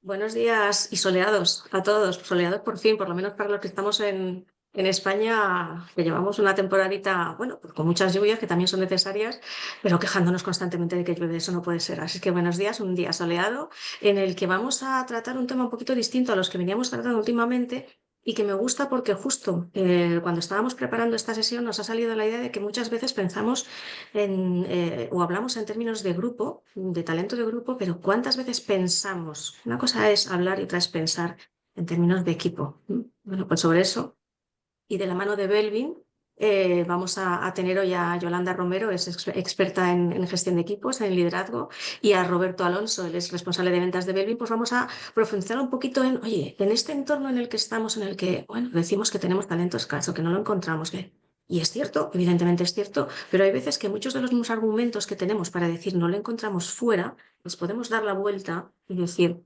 Buenos días y soleados a todos, soleados por fin, por lo menos para los que estamos en España, que llevamos una temporadita, bueno, pues con muchas lluvias que también son necesarias, pero quejándonos constantemente de que llueve, eso no puede ser. Así que buenos días, un día soleado en el que vamos a tratar un tema un poquito distinto a los que veníamos tratando últimamente y que me gusta porque justo cuando estábamos preparando esta sesión nos ha salido la idea de que muchas veces pensamos o hablamos en términos de grupo, de talento de grupo, pero ¿cuántas veces pensamos? Una cosa es hablar y otra es pensar en términos de equipo. Bueno, pues sobre eso y de la mano de Belvin vamos a tener hoy a Yolanda Romero, es experta en gestión de equipos, en liderazgo, y a Roberto Alonso, él es responsable de ventas de Belvin. Pues vamos a profundizar un poquito en, oye, en este entorno en el que estamos, en el que, bueno, decimos que tenemos talento escaso, que no lo encontramos, que... Y es cierto, evidentemente es cierto, pero hay veces que muchos de los mismos argumentos que tenemos para decir no lo encontramos fuera, los podemos dar la vuelta y decir,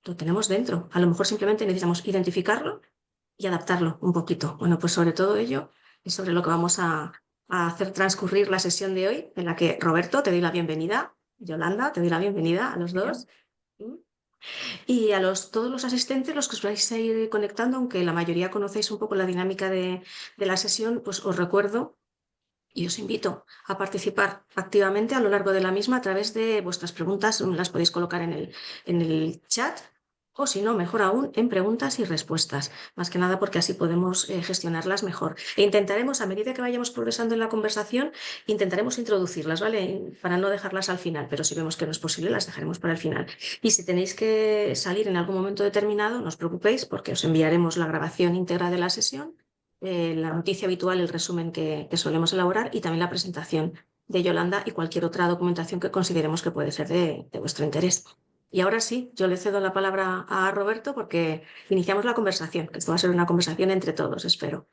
lo tenemos dentro. A lo mejor simplemente necesitamos identificarlo y adaptarlo un poquito. Bueno, pues sobre todo ello es sobre lo que vamos a hacer transcurrir la sesión de hoy, en la que Roberto, te doy la bienvenida, Yolanda, te doy la bienvenida a los dos. Y a todos los asistentes, los que os vais a ir conectando, aunque la mayoría conocéis un poco la dinámica de la sesión, pues os recuerdo y os invito a participar activamente a lo largo de la misma a través de vuestras preguntas. Las podéis colocar en el chat o, si no, mejor aún, en preguntas y respuestas. Más que nada porque así podemos gestionarlas mejor. E intentaremos, a medida que vayamos progresando en la conversación, intentaremos introducirlas, ¿vale? Para no dejarlas al final, pero si vemos que no es posible, las dejaremos para el final. Y si tenéis que salir en algún momento determinado, no os preocupéis porque os enviaremos la grabación íntegra de la sesión, la noticia habitual, el resumen que solemos elaborar y también la presentación de Yolanda y cualquier otra documentación que consideremos que puede ser de vuestro interés. Y ahora sí, yo le cedo la palabra a Roberto porque iniciamos la conversación, que esto va a ser una conversación entre todos, espero.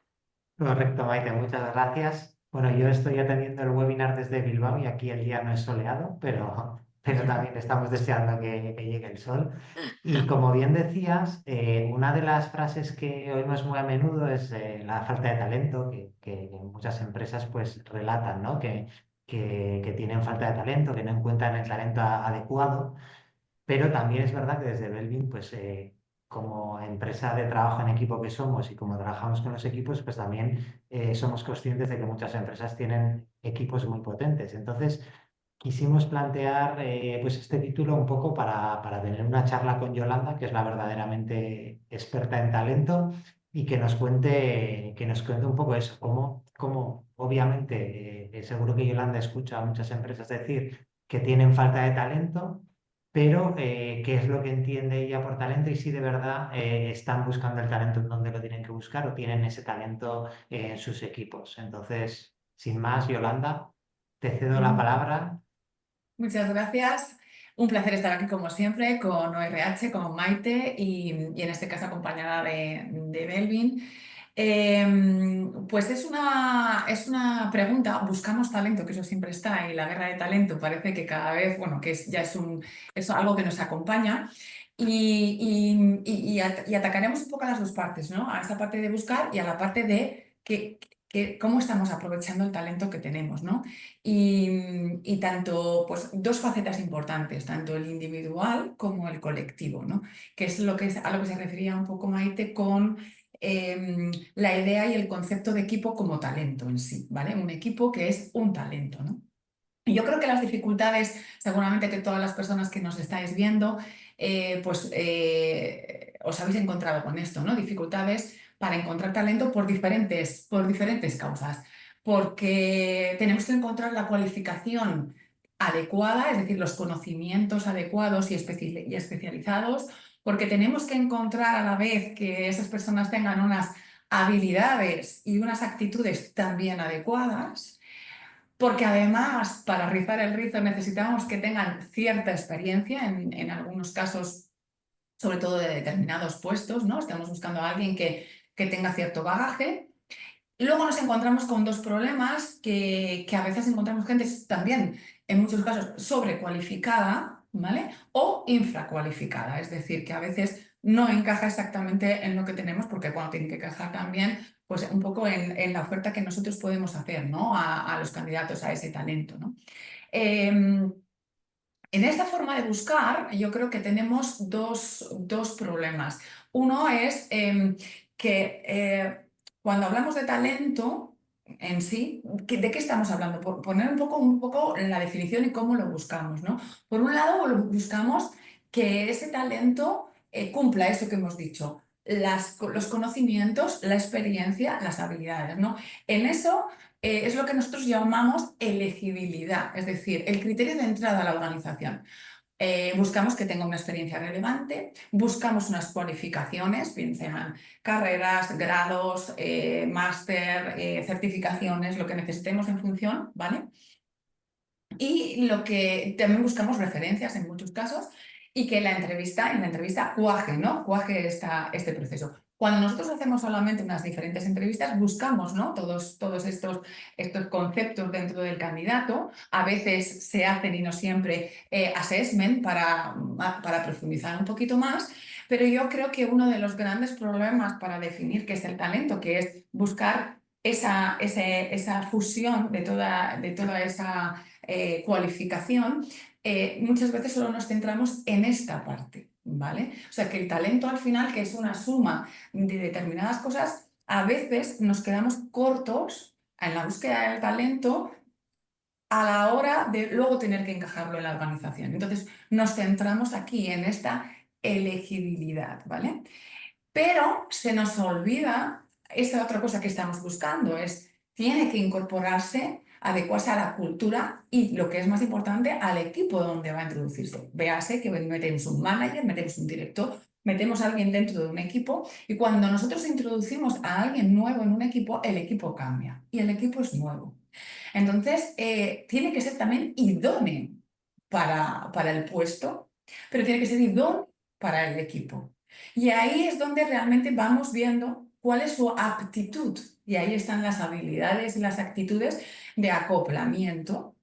Correcto, Maite, muchas gracias. Bueno, yo estoy atendiendo el webinar desde Bilbao y aquí el día no es soleado, pero también estamos deseando que llegue el sol. Y como bien decías, una de las frases que oímos muy a menudo es la falta de talento, que muchas empresas pues relatan, ¿no? Que tienen falta de talento, que no encuentran el talento adecuado. Pero también es verdad que desde Belvin, pues como empresa de trabajo en equipo que somos y como trabajamos con los equipos, pues también somos conscientes de que muchas empresas tienen equipos muy potentes. Entonces, quisimos plantear pues este título un poco para tener una charla con Yolanda, que es la verdaderamente experta en talento, y que nos cuente un poco eso, cómo obviamente seguro que Yolanda escucha a muchas empresas decir que tienen falta de talento, pero qué es lo que entiende ella por talento y si de verdad están buscando el talento en donde lo tienen que buscar o tienen ese talento en sus equipos. Entonces, sin más, Yolanda, te cedo la palabra. Muchas gracias. Un placer estar aquí como siempre con ORH, con Maite y en este caso acompañada de Belvin. Pues es una pregunta, buscamos talento, que eso siempre está, y la guerra de talento parece que cada vez, bueno, que es algo que nos acompaña. Y atacaremos un poco a las dos partes, ¿no? A esa parte de buscar y a la parte de cómo estamos aprovechando el talento que tenemos, ¿no? Y tanto, pues, dos facetas importantes, tanto el individual como el colectivo, ¿no? Que es a lo que se refería un poco Maite con la idea y el concepto de equipo como talento en sí, ¿vale? Un equipo que es un talento, ¿no? Y yo creo que las dificultades, seguramente que todas las personas que nos estáis viendo, os habéis encontrado con esto, ¿no? Dificultades para encontrar talento por diferentes causas. Porque tenemos que encontrar la cualificación adecuada, es decir, los conocimientos adecuados y especializados, porque tenemos que encontrar a la vez que esas personas tengan unas habilidades y unas actitudes también adecuadas, porque además, para rizar el rizo, necesitamos que tengan cierta experiencia en algunos casos, sobre todo de determinados puestos, ¿no? Estamos buscando a alguien que tenga cierto bagaje. Luego nos encontramos con dos problemas que a veces encontramos gente también, en muchos casos, sobrecualificada, ¿vale? O infracualificada, es decir, que a veces no encaja exactamente en lo que tenemos, porque cuando tiene que encajar también, pues un poco en la oferta que nosotros podemos hacer, ¿no? A los candidatos a ese talento, ¿no? Em, En esta forma de buscar, yo creo que tenemos dos problemas. Uno es que cuando hablamos de talento en sí, ¿de qué estamos hablando? Por poner un poco la definición y cómo lo buscamos, ¿no? Por un lado, buscamos que ese talento cumpla eso que hemos dicho, los conocimientos, la experiencia, las habilidades, ¿no? En eso es lo que nosotros llamamos elegibilidad, es decir, el criterio de entrada a la organización. Buscamos que tenga una experiencia relevante, buscamos unas cualificaciones, bien sean carreras, grados, máster, certificaciones, lo que necesitemos en función, ¿vale? Y lo que también buscamos referencias en muchos casos y que en la entrevista cuaje, ¿no? Cuaje este proceso. Cuando nosotros hacemos solamente unas diferentes entrevistas, buscamos, ¿no? Todos estos conceptos dentro del candidato. A veces se hacen y no siempre assessment para profundizar un poquito más, pero yo creo que uno de los grandes problemas para definir qué es el talento, que es buscar esa fusión de toda esa cualificación, muchas veces solo nos centramos en esta parte, ¿vale? O sea, que el talento al final, que es una suma de determinadas cosas, a veces nos quedamos cortos en la búsqueda del talento a la hora de luego tener que encajarlo en la organización. Entonces, nos centramos aquí en esta elegibilidad, ¿vale? Pero se nos olvida esa otra cosa que estamos buscando, tiene que incorporarse, adecuarse a la cultura y, lo que es más importante, al equipo donde va a introducirse. Véase que metemos un manager, metemos un director, metemos a alguien dentro de un equipo y cuando nosotros introducimos a alguien nuevo en un equipo, el equipo cambia y el equipo es nuevo. Entonces, tiene que ser también idóneo para el puesto, pero tiene que ser idóneo para el equipo. Y ahí es donde realmente vamos viendo cuál es su aptitud. Y ahí están las habilidades y las actitudes de acoplamiento.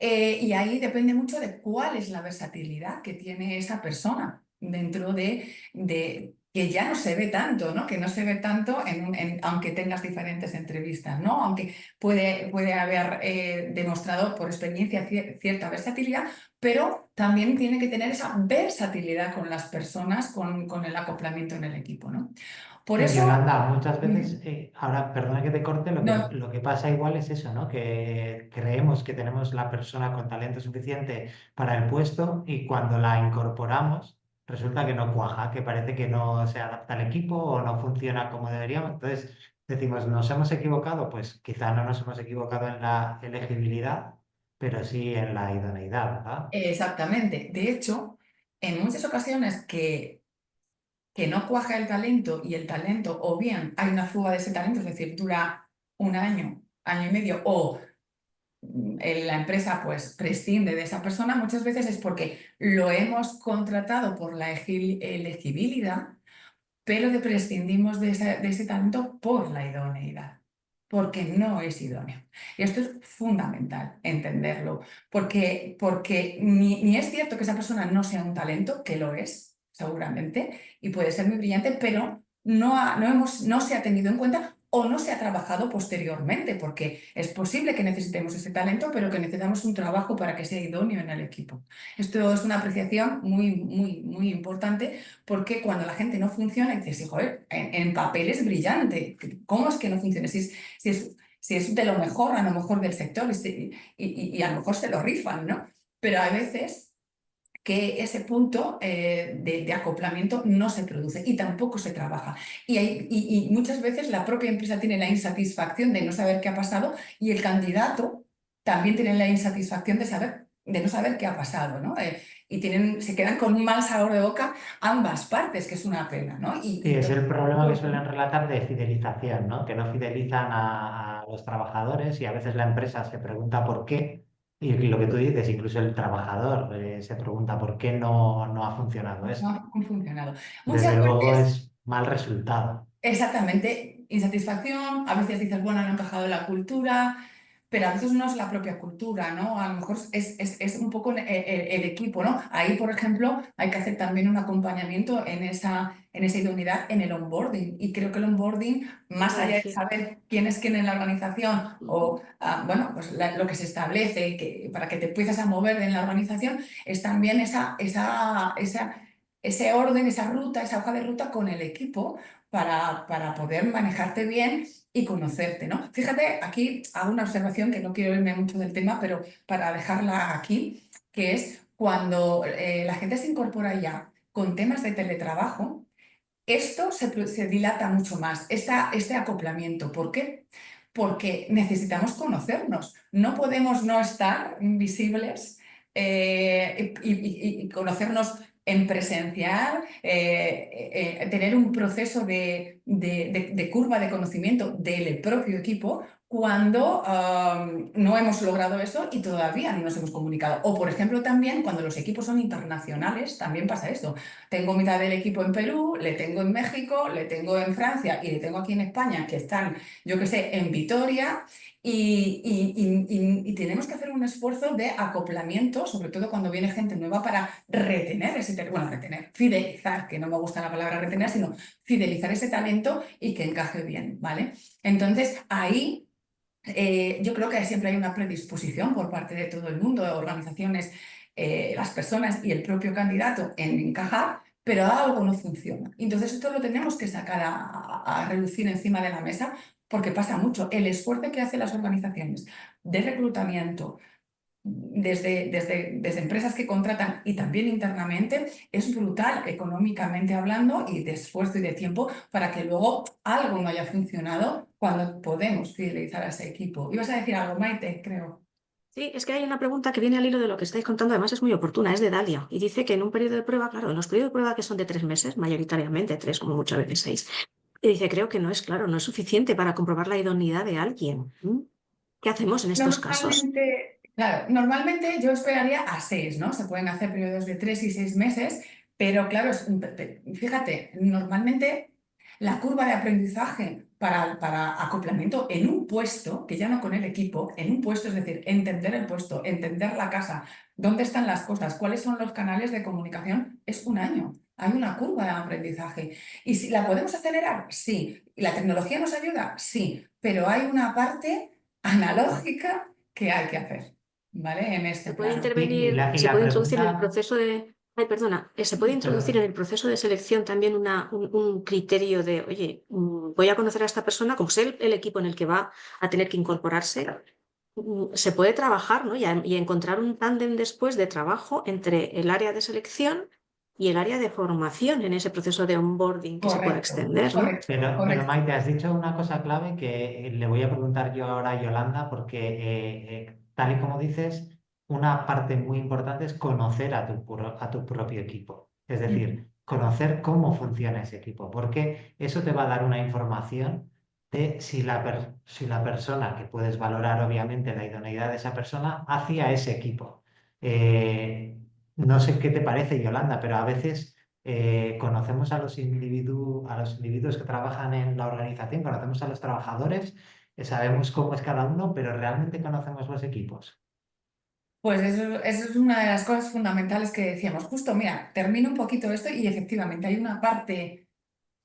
Y ahí depende mucho de cuál es la versatilidad que tiene esa persona dentro de que ya no se ve tanto, ¿no? Que no se ve tanto aunque tengas diferentes entrevistas, ¿no? Aunque puede haber demostrado por experiencia cierta versatilidad, pero también tiene que tener esa versatilidad con las personas, con el acoplamiento en el equipo, ¿no? Por Pero eso, Yolanda, muchas veces, mm, ahora, perdona que te corte, no, lo que pasa igual es eso, ¿no? Que creemos que tenemos la persona con talento suficiente para el puesto y cuando la incorporamos resulta que no cuaja, que parece que no se adapta al equipo o no funciona como deberíamos. Entonces decimos, ¿nos hemos equivocado? Pues quizá no nos hemos equivocado en la elegibilidad, pero sí en la idoneidad, ¿verdad? exactamente. De hecho, en muchas ocasiones que no cuaja el talento y el talento, o bien hay una fuga de ese talento, es decir, dura un año, año y medio, o la empresa pues prescinde de esa persona, muchas veces es porque lo hemos contratado por la elegibilidad, pero prescindimos de ese talento por la idoneidad, porque no es idóneo. Y esto es fundamental entenderlo, porque ni es cierto que esa persona no sea un talento, que lo es, seguramente, y puede ser muy brillante, pero no se ha tenido en cuenta o no se ha trabajado posteriormente, porque es posible que necesitemos ese talento, pero que necesitamos un trabajo para que sea idóneo en el equipo. Esto es una apreciación muy, muy, muy importante porque cuando la gente no funciona, dices, "Sí, joder, en papel es brillante. ¿Cómo es que no funciona? Si es de lo mejor, a lo mejor del sector, y a lo mejor se lo rifan, ¿no? Pero hay veces que ese punto de acoplamiento no se produce y tampoco se trabaja. Y muchas veces la propia empresa tiene la insatisfacción de no saber qué ha pasado y el candidato también tiene la insatisfacción de no saber qué ha pasado, ¿no? Se quedan con un mal sabor de boca ambas partes, que es una pena, ¿no? Sí, es el problema que Pues, suelen relatar de fidelización, ¿no? Que no fidelizan a los trabajadores y a veces la empresa se pregunta por qué. Y lo que tú dices, incluso el trabajador se pregunta por qué no ha funcionado no esto. han funcionado. Desde Muchas luego veces, es mal resultado. exactamente, insatisfacción, a veces dices, bueno, no ha encajado la cultura. pero a veces no es la propia cultura, ¿no? A lo mejor es un poco el equipo, ¿no? Ahí, por ejemplo, hay que hacer también un acompañamiento en esa idoneidad en el onboarding. Y creo que el onboarding, más Iba a allá de decir. saber quién es quién en la organización o, bueno, pues lo que se establece para que te empieces a mover en la organización, es también ese orden, esa ruta, esa hoja de ruta con el equipo para poder manejarte bien y conocerte, ¿no? Fíjate, aquí hago una observación que no quiero irme mucho del tema, pero para dejarla aquí, que es cuando la gente se incorpora ya con temas de teletrabajo, esto se dilata mucho más, este acoplamiento. ¿Por qué? Porque necesitamos conocernos. No podemos no estar visibles y conocernos en presencial, tener un proceso de curva de conocimiento del propio equipo cuando no hemos logrado eso y todavía no nos hemos comunicado. O, por ejemplo, también cuando los equipos son internacionales, también pasa esto. Tengo mitad del equipo en Perú, le tengo en México, le tengo en Francia y le tengo aquí en España, que están, yo qué sé, en Vitoria. Y tenemos que hacer un esfuerzo de acoplamiento, sobre todo cuando viene gente nueva, para retener bueno, retener, fidelizar, que no me gusta la palabra retener, sino fidelizar ese talento y que encaje bien, ¿vale? Entonces, ahí yo creo que siempre hay una predisposición por parte de todo el mundo, de organizaciones, las personas y el propio candidato en encajar, pero algo no funciona. Entonces esto lo tenemos que sacar a relucir encima de la mesa porque pasa mucho. El esfuerzo que hacen las organizaciones de reclutamiento, desde empresas que contratan y también internamente, es brutal económicamente hablando y de esfuerzo y de tiempo para que luego algo no haya funcionado cuando podemos fidelizar a ese equipo. Ibas a decir algo, Maite, creo. Sí, es que hay una pregunta que viene al hilo de lo que estáis contando, además es muy oportuna, es de Dalia, y dice que en un periodo de prueba, claro, en los periodos de prueba que son de 3 meses, mayoritariamente 3, como muchas veces 6, y dice, creo que no es claro, no es suficiente para comprobar la idoneidad de alguien. ¿Qué hacemos en estos casos? Normalmente, claro, normalmente yo esperaría a 6, ¿no? Se pueden hacer periodos de 3 y 6 meses, pero claro, fíjate, normalmente la curva de aprendizaje para acoplamiento en un puesto, que ya no con el equipo, en un puesto, es decir, entender el puesto, entender la casa, dónde están las cosas, cuáles son los canales de comunicación, es un año. Hay una curva de aprendizaje. ¿Y si la podemos acelerar? Sí. ¿Y la tecnología nos ayuda? Sí. Pero hay una parte analógica que hay que hacer, ¿vale? En este Se puede plano. Y intervenir, y se la puede introducir en el pregunta, proceso de, ay, perdona, se puede introducir en perdón. el proceso de selección también un criterio de, oye, voy a conocer a esta persona, como sé el equipo en el que va a tener que incorporarse, se puede trabajar, ¿no? Y encontrar un tándem después de trabajo entre el área de selección y el área de formación en ese proceso de onboarding que se pueda Correcto, extender, ¿no? correcto, Pero correcto. Maite, has dicho una cosa clave que le voy a preguntar yo ahora a Yolanda, porque tal y como dices, una parte muy importante es conocer a tu propio equipo. Es Mm. decir, conocer cómo funciona ese equipo, porque eso te va a dar una información de si la persona, que puedes valorar obviamente la idoneidad de esa persona, hacia ese equipo. No sé qué te parece, Yolanda, pero a veces conocemos a a los individuos que trabajan en la organización, conocemos a los trabajadores, sabemos cómo es cada uno, pero realmente conocemos los equipos. Pues eso es una de las cosas fundamentales que decíamos. Justo, mira, termino un poquito esto y efectivamente hay una parte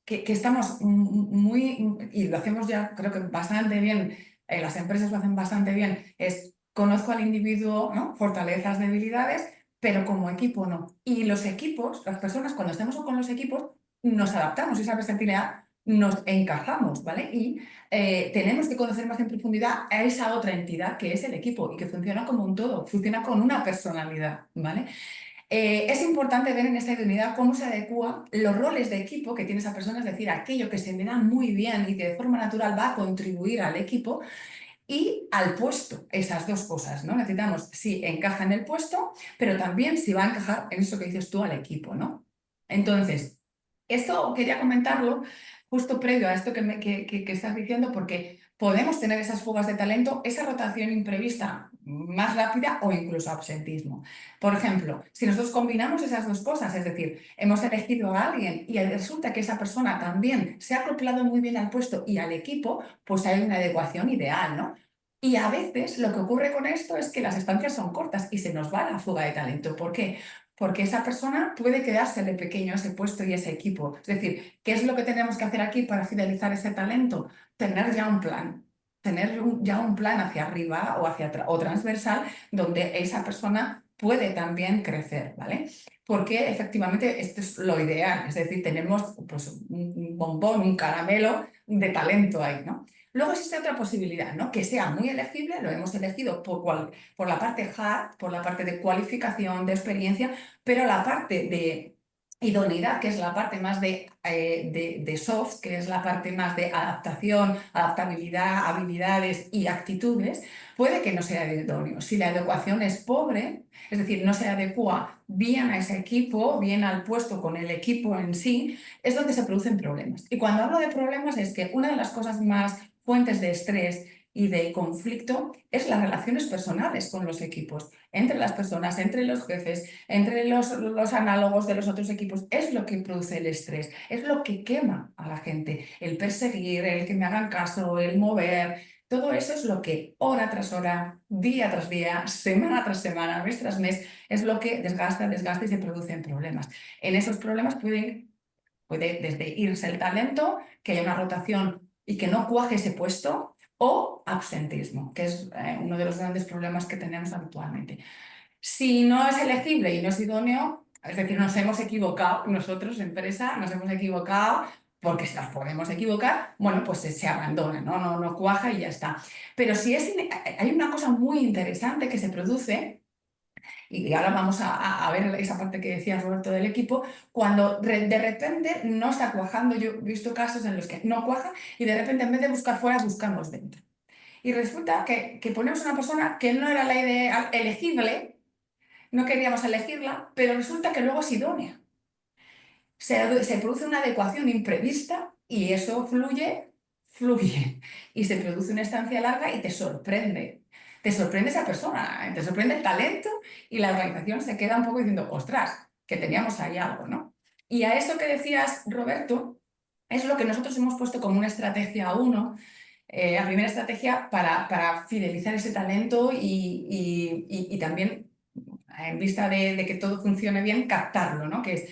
que estamos muy, y lo hacemos ya creo que bastante bien, las empresas lo hacen bastante bien, es conozco al individuo, ¿no? Fortalezas, debilidades, pero como equipo no. Y los equipos, las personas, cuando estamos con los equipos, nos adaptamos, esa versatilidad nos encajamos, ¿vale? Y tenemos que conocer más en profundidad a esa otra entidad que es el equipo y que funciona como un todo, funciona con una personalidad, ¿vale? Es importante ver en esta idoneidad cómo se adecúan los roles de equipo que tiene esa persona, es decir, aquello que se me da muy bien y que de forma natural va a contribuir al equipo y al puesto, esas dos cosas, ¿no? Necesitamos si encaja en el puesto, pero también si va a encajar en eso que dices tú al equipo, ¿no? Entonces, esto quería comentarlo justo previo a esto que estás diciendo, porque podemos tener esas fugas de talento, esa rotación imprevista más rápida o incluso absentismo. Por ejemplo, si nosotros combinamos esas dos cosas, es decir, hemos elegido a alguien y resulta que esa persona también se ha acoplado muy bien al puesto y al equipo, pues hay una adecuación ideal, ¿no? Y a veces lo que ocurre con esto es que las estancias son cortas y se nos va la fuga de talento. ¿Por qué? Porque esa persona puede quedarse de pequeño ese puesto y ese equipo. Es decir, ¿qué es lo que tenemos que hacer aquí para fidelizar ese talento? Tener ya un plan. Tener ya un plan hacia arriba o o transversal donde esa persona puede también crecer, ¿vale? Porque efectivamente esto es lo ideal. Es decir, tenemos pues, un bombón, un caramelo de talento ahí, ¿no? Luego existe otra posibilidad, ¿no? Que sea muy elegible, lo hemos elegido por la parte hard, por la parte de cualificación, de experiencia, pero la parte de idoneidad, que es la parte más de soft, que es la parte más de adaptación, adaptabilidad, habilidades y actitudes, puede que no sea idóneo. Si la adecuación es pobre, es decir, no se adecua bien a ese equipo, bien al puesto con el equipo en sí, es donde se producen problemas. Y cuando hablo de problemas es que una de las cosas más fuentes de estrés y de conflicto es las relaciones personales con los equipos, entre las personas, entre los jefes, entre los análogos de los otros equipos. Es lo que produce el estrés, es lo que quema a la gente. El perseguir, el que me hagan caso, el mover, todo eso es lo que hora tras hora, día tras día, semana tras semana, mes tras mes, es lo que desgasta, desgasta y se producen problemas. En esos problemas puede desde irse el talento, que haya una rotación y que no cuaje ese puesto, o absentismo, que es uno de los grandes problemas que tenemos actualmente. Si no es elegible y no es idóneo, es decir, nos hemos equivocado, nosotros, empresa, nos hemos equivocado, porque si nos podemos equivocar, bueno, pues se abandona, no cuaja y ya está. Pero si hay una cosa muy interesante que se produce, y ahora vamos a ver esa parte que decía Roberto del equipo, cuando de repente no está cuajando. Yo he visto casos en los que no cuaja y de repente en vez de buscar fuera, buscamos dentro. Y resulta que ponemos una persona que no era la idea elegible, no queríamos elegirla, pero resulta que luego es idónea. Se produce una adecuación imprevista y eso fluye. Y se produce una estancia larga y te sorprende. Te sorprende esa persona, te sorprende el talento y la organización se queda un poco diciendo, ostras, que teníamos ahí algo, ¿no? Y a eso que decías, Roberto, es lo que nosotros hemos puesto como una estrategia 1, la primera estrategia para fidelizar ese talento y también en vista de que todo funcione bien, captarlo, ¿no? Que es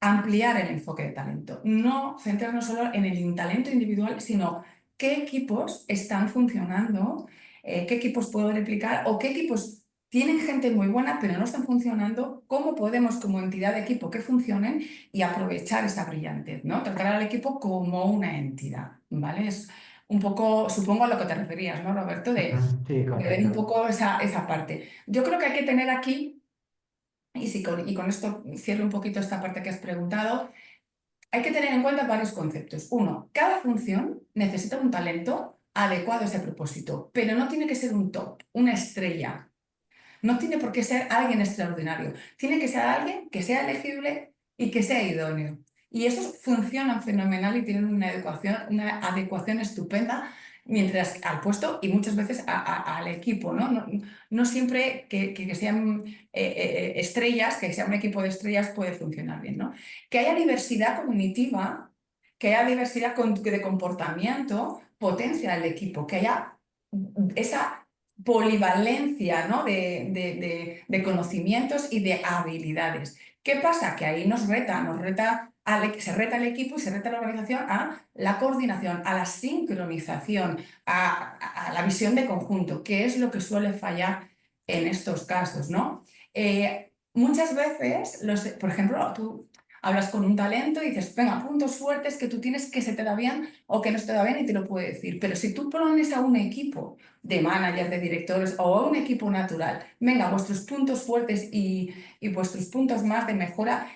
ampliar el enfoque de talento, no centrarnos solo en el talento individual, sino qué equipos están funcionando, qué equipos puedo replicar o qué equipos tienen gente muy buena pero no están funcionando, cómo podemos como entidad de equipo que funcionen y aprovechar esa brillantez, ¿no? Tratar al equipo como una entidad, ¿vale? Es un poco, supongo a lo que te referías, ¿no, Roberto? Sí, De ver un correcto. poco esa parte. Yo creo que hay que tener aquí, y con esto cierro un poquito esta parte que has preguntado, hay que tener en cuenta varios conceptos. Uno, cada función necesita un talento adecuado a ese propósito, pero no tiene que ser un top, una estrella. No tiene por qué ser alguien extraordinario. Tiene que ser alguien que sea elegible y que sea idóneo. Y esos funcionan fenomenal y tienen una adecuación estupenda mientras al puesto y muchas veces al equipo, ¿no? No siempre que sean estrellas, que sea un equipo de estrellas puede funcionar bien, ¿no? Que haya diversidad cognitiva, que haya diversidad de comportamiento, potencia el equipo, que haya esa polivalencia, ¿no? de conocimientos y de habilidades. ¿Qué pasa? Que ahí se reta el equipo y se reta la organización a la coordinación, a la sincronización, a la visión de conjunto, que es lo que suele fallar en estos casos, ¿no? Muchas veces, por ejemplo, tú hablas con un talento y dices, venga, puntos fuertes que tú tienes que se te da bien o que no se te da bien y te lo puede decir. Pero si tú pones a un equipo de managers, de directores o a un equipo natural, venga, vuestros puntos fuertes y vuestros puntos más de mejora,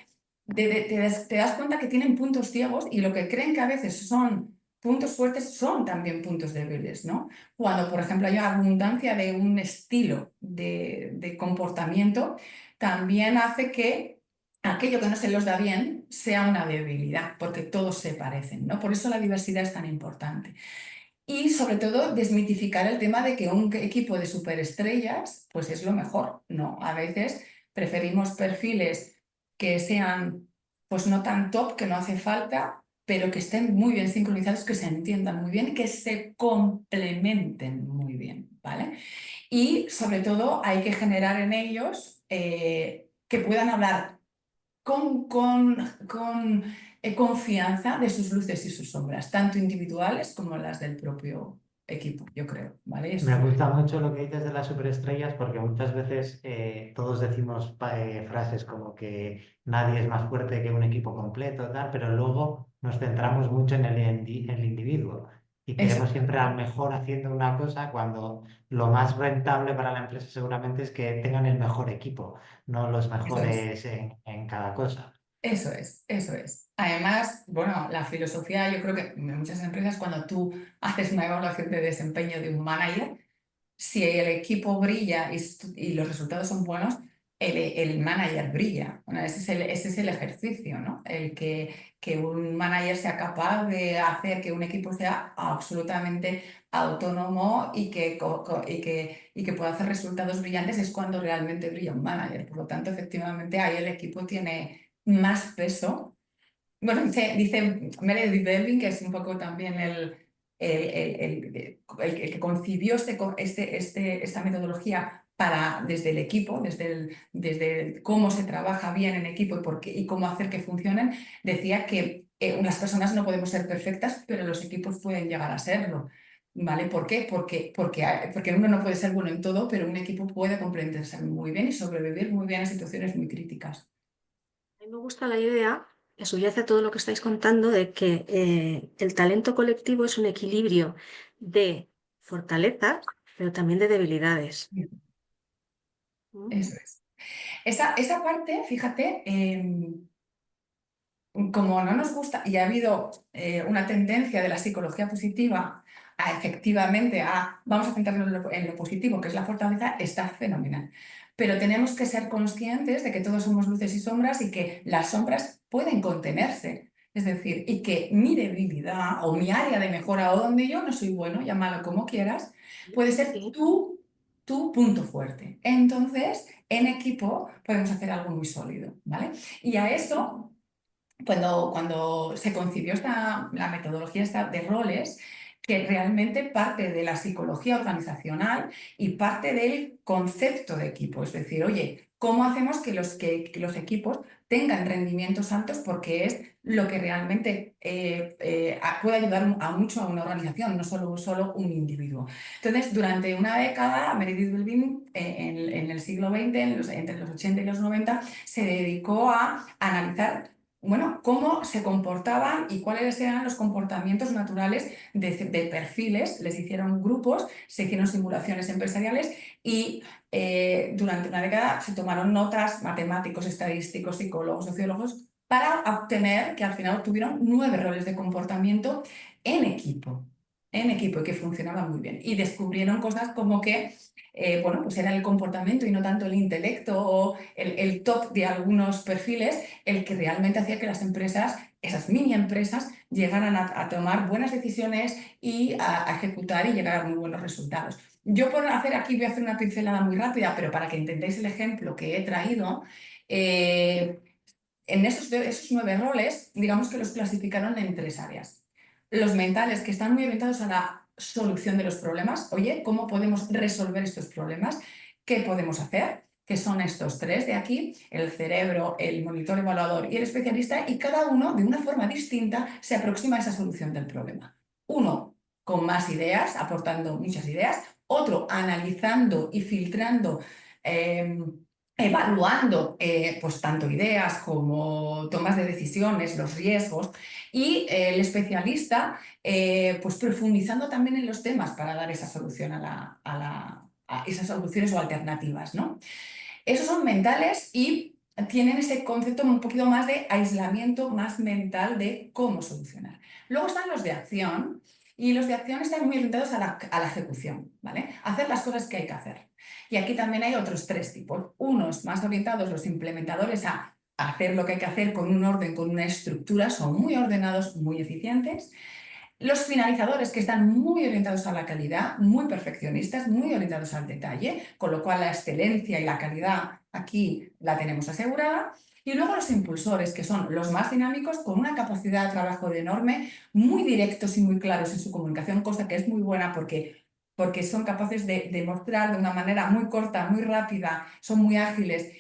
te das cuenta que tienen puntos ciegos y lo que creen que a veces son puntos fuertes son también puntos débiles, ¿no? Cuando, por ejemplo, hay abundancia de un estilo de comportamiento, también hace que aquello que no se los da bien sea una debilidad, porque todos se parecen, ¿no? Por eso la diversidad es tan importante. Y sobre todo desmitificar el tema de que un equipo de superestrellas pues es lo mejor. No, a veces preferimos perfiles que sean pues no tan top, que no hace falta, pero que estén muy bien sincronizados, que se entiendan muy bien y que se complementen muy bien, ¿vale? Y sobre todo hay que generar en ellos que puedan hablar con confianza de sus luces y sus sombras, tanto individuales como las del propio equipo, yo creo, ¿vale? Me gusta mucho lo que dices de las superestrellas porque muchas veces todos decimos frases como que nadie es más fuerte que un equipo completo, tal, pero luego nos centramos mucho en el individuo y Eso, queremos siempre al mejor haciendo una cosa cuando lo más rentable para la empresa seguramente es que tengan el mejor equipo, no los eso es. mejores en cada cosa. Eso es, eso es. Además, bueno, la filosofía, yo creo que en muchas empresas, cuando tú haces una evaluación de desempeño de un manager, si el equipo brilla y los resultados son buenos, el manager brilla. Bueno, ese es el ejercicio, ¿no? Que un manager sea capaz de hacer que un equipo sea absolutamente autónomo y que pueda hacer resultados brillantes es cuando realmente brilla un manager. Por lo tanto, efectivamente, ahí el equipo tiene más peso. Bueno, dice Meredith Belvin, que es un poco también el que concibió esta metodología desde el equipo, desde cómo se trabaja bien en equipo y cómo hacer que funcionen, decía que las personas no podemos ser perfectas, pero los equipos pueden llegar a serlo. ¿Vale? ¿Por qué? Porque uno no puede ser bueno en todo, pero un equipo puede comprenderse muy bien y sobrevivir muy bien a situaciones muy críticas. A mí me gusta la idea, que subyace a todo lo que estáis contando, de que el talento colectivo es un equilibrio de fortalezas, pero también de debilidades. ¿Mm? Eso es. Esa parte, fíjate, como no nos gusta y ha habido una tendencia de la psicología positiva a efectivamente vamos a centrarnos en lo positivo, que es la fortaleza, está fenomenal. Pero tenemos que ser conscientes de que todos somos luces y sombras y que las sombras pueden contenerse. Es decir, y que mi debilidad o mi área de mejora o donde yo no soy bueno, llámalo como quieras, puede ser Sí. tu punto fuerte. Entonces, en equipo podemos hacer algo muy sólido, ¿vale? Y a eso cuando se concibió la metodología esta de roles, que realmente parte de la psicología organizacional y parte del concepto de equipo. Es decir, oye, ¿cómo hacemos que los equipos tengan rendimientos altos? Porque es lo que realmente puede ayudar a mucho a una organización, no solo un individuo. Entonces, durante una década, Meredith Belvin, en el siglo XX, entre los 80 y los 90, se dedicó a analizar bueno, cómo se comportaban y cuáles eran los comportamientos naturales de perfiles. Les hicieron grupos, se hicieron simulaciones empresariales y durante una década se tomaron notas matemáticos, estadísticos, psicólogos, sociólogos para obtener que al final tuvieron 9 roles de comportamiento en equipo, y que funcionaban muy bien. Y descubrieron cosas como que bueno, pues era el comportamiento y no tanto el intelecto o el top de algunos perfiles el que realmente hacía que las empresas, esas mini empresas, llegaran a tomar buenas decisiones y a ejecutar y llegar a muy buenos resultados. Yo por hacer aquí voy a hacer una pincelada muy rápida, pero para que entendáis el ejemplo que he traído, en esos 9 roles, digamos que los clasificaron en 3 áreas. Los mentales, que están muy orientados a la solución de los problemas. Oye, ¿cómo podemos resolver estos problemas? ¿Qué podemos hacer? Que son estos 3 de aquí, el cerebro, el monitor evaluador y el especialista, y cada uno, de una forma distinta, se aproxima a esa solución del problema. Uno con más ideas, aportando muchas ideas, otro analizando y filtrando. Evaluando pues tanto ideas como tomas de decisiones, los riesgos, y el especialista pues profundizando también en los temas para dar esa solución a esas soluciones o alternativas, ¿no? Esos son mentales y tienen ese concepto un poquito más de aislamiento más mental de cómo solucionar. Luego están los de acción y los de acción están muy orientados a la ejecución, ¿vale? Hacer las cosas que hay que hacer. Y aquí también hay otros 3 tipos. Unos más orientados, los implementadores, a hacer lo que hay que hacer con un orden, con una estructura, son muy ordenados, muy eficientes. Los finalizadores que están muy orientados a la calidad, muy perfeccionistas, muy orientados al detalle, con lo cual la excelencia y la calidad aquí la tenemos asegurada. Y luego los impulsores, que son los más dinámicos, con una capacidad de trabajo enorme, muy directos y muy claros en su comunicación, cosa que es muy buena porque son capaces de mostrar de una manera muy corta, muy rápida, son muy ágiles,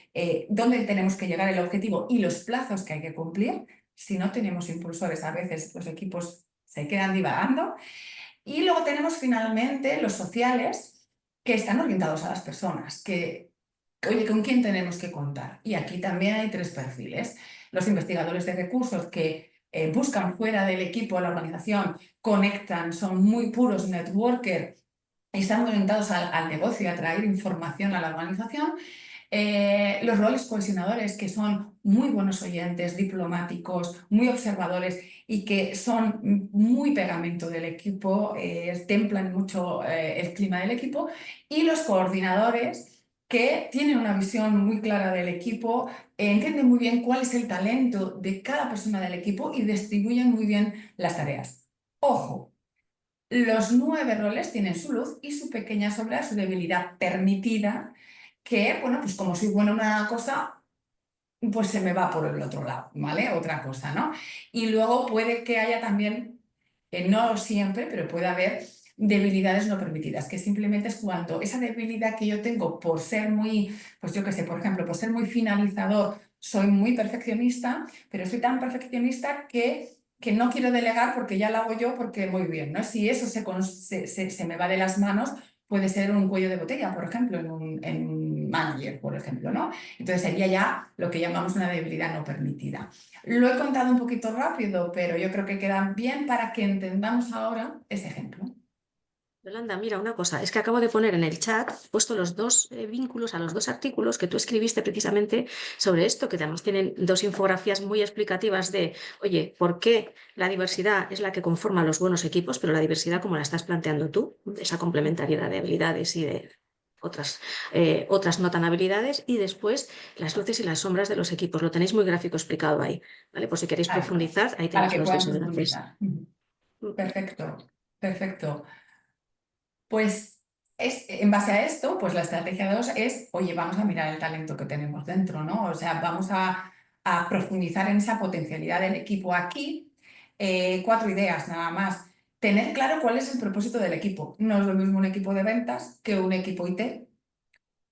dónde tenemos que llegar, el objetivo y los plazos que hay que cumplir. Si no tenemos impulsores, a veces los equipos se quedan divagando. Y luego tenemos finalmente los sociales, que están orientados a las personas, que, oye, ¿con quién tenemos que contar? Y aquí también hay tres perfiles. Los investigadores de recursos que buscan fuera del equipo, la organización, conectan, son muy puros networkers y están muy orientados al negocio y a traer información a la organización. Los roles cohesionadores, que son muy buenos oyentes, diplomáticos, muy observadores y que son muy pegamento del equipo, templan mucho el clima del equipo. Y los coordinadores, que tienen una visión muy clara del equipo, entienden muy bien cuál es el talento de cada persona del equipo y distribuyen muy bien las tareas. Ojo. Los 9 roles tienen su luz y su pequeña sombra, su debilidad permitida, que, bueno, pues como soy buena en una cosa, pues se me va por el otro lado, ¿vale? Otra cosa, ¿no? Y luego puede que haya también, no siempre, pero puede haber debilidades no permitidas, que simplemente es cuando esa debilidad que yo tengo por ser muy, pues yo qué sé, por ejemplo, por ser muy finalizador, soy muy perfeccionista, pero soy tan perfeccionista que no quiero delegar porque ya lo hago yo porque voy bien, ¿no? Si eso se me va de las manos, puede ser un cuello de botella, por ejemplo, en un manager, por ejemplo, ¿no? Entonces sería ya lo que llamamos una debilidad no permitida. Lo he contado un poquito rápido, pero yo creo que queda bien para que entendamos ahora ese ejemplo. Yolanda, mira una cosa, es que acabo de poner en el chat, he puesto los dos vínculos a los dos artículos que tú escribiste precisamente sobre esto, que además tienen dos infografías muy explicativas de, oye, ¿por qué la diversidad es la que conforma los buenos equipos, pero la diversidad como la estás planteando tú, esa complementariedad de habilidades y de otras no tan habilidades, y después las luces y las sombras de los equipos? Lo tenéis muy gráfico explicado ahí, ¿vale? Por si queréis Ahí está, profundizar, ahí para tenéis que los dos puedan enlaces. profundizar. Perfecto, perfecto. Pues en base a esto, pues la estrategia 2 es, oye, vamos a mirar el talento que tenemos dentro, ¿no? O sea, vamos a profundizar en esa potencialidad del equipo. Aquí, 4 ideas nada más. Tener claro cuál es el propósito del equipo. No es lo mismo un equipo de ventas que un equipo IT,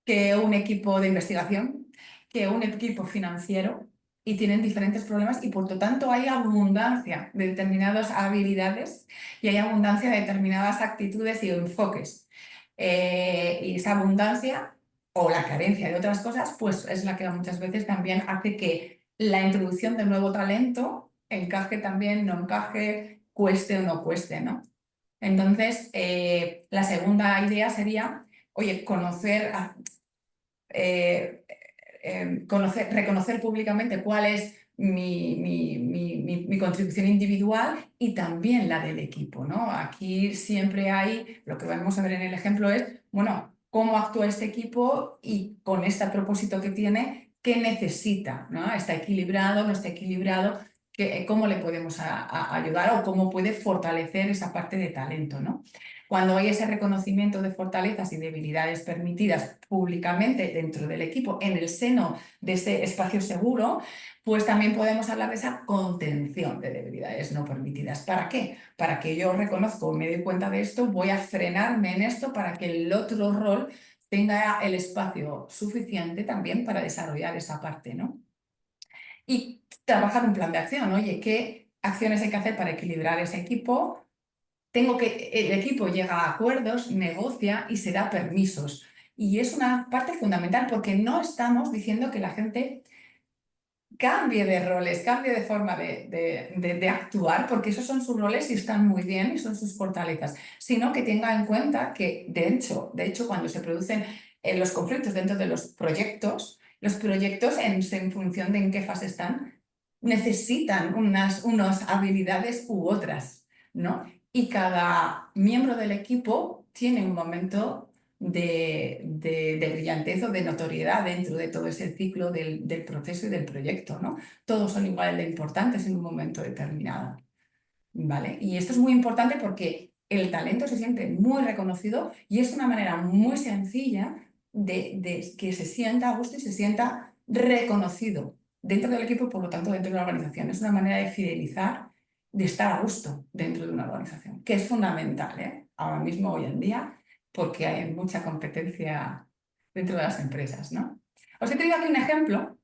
que un equipo de investigación, que un equipo financiero, y tienen diferentes problemas y por lo tanto hay abundancia de determinadas habilidades y hay abundancia de determinadas actitudes y enfoques. Y esa abundancia o la carencia de otras cosas, pues es la que muchas veces también hace que la introducción de nuevo talento encaje también, no encaje, cueste o no cueste, ¿no? Entonces, la segunda idea sería, oye, reconocer públicamente cuál es mi contribución individual y también la del equipo, ¿no? Aquí siempre hay, lo que vamos a ver en el ejemplo es, bueno, cómo actúa este equipo y con este propósito que tiene, qué necesita, ¿no? ¿Está equilibrado, no está equilibrado? ¿Cómo le podemos ayudar o cómo puede fortalecer esa parte de talento, ¿no? Cuando hay ese reconocimiento de fortalezas y debilidades permitidas públicamente dentro del equipo, en el seno de ese espacio seguro, pues también podemos hablar de esa contención de debilidades no permitidas. ¿Para qué? Para que yo reconozco, me doy cuenta de esto, voy a frenarme en esto para que el otro rol tenga el espacio suficiente también para desarrollar esa parte, ¿no? Y trabajar un plan de acción. Oye, ¿qué acciones hay que hacer para equilibrar ese equipo? El equipo llega a acuerdos, negocia y se da permisos. Y es una parte fundamental porque no estamos diciendo que la gente cambie de roles, cambie de forma de actuar, porque esos son sus roles y están muy bien y son sus fortalezas, sino que tenga en cuenta que, de hecho, cuando se producen los conflictos dentro de los proyectos en función de en qué fase están, necesitan unas habilidades u otras, ¿no? Y cada miembro del equipo tiene un momento de brillantez o de notoriedad dentro de todo ese ciclo del proceso y del proyecto, ¿no? Todos son igual de importantes en un momento determinado. ¿vale? Y esto es muy importante porque el talento se siente muy reconocido y es una manera muy sencilla de que se sienta a gusto y se sienta reconocido dentro del equipo y por lo tanto dentro de la organización. Es una manera de fidelizar, de estar a gusto dentro de una organización, que es fundamental, ¿eh? Ahora mismo, hoy en día, porque hay mucha competencia dentro de las empresas, ¿no? Os he traído aquí un ejemplo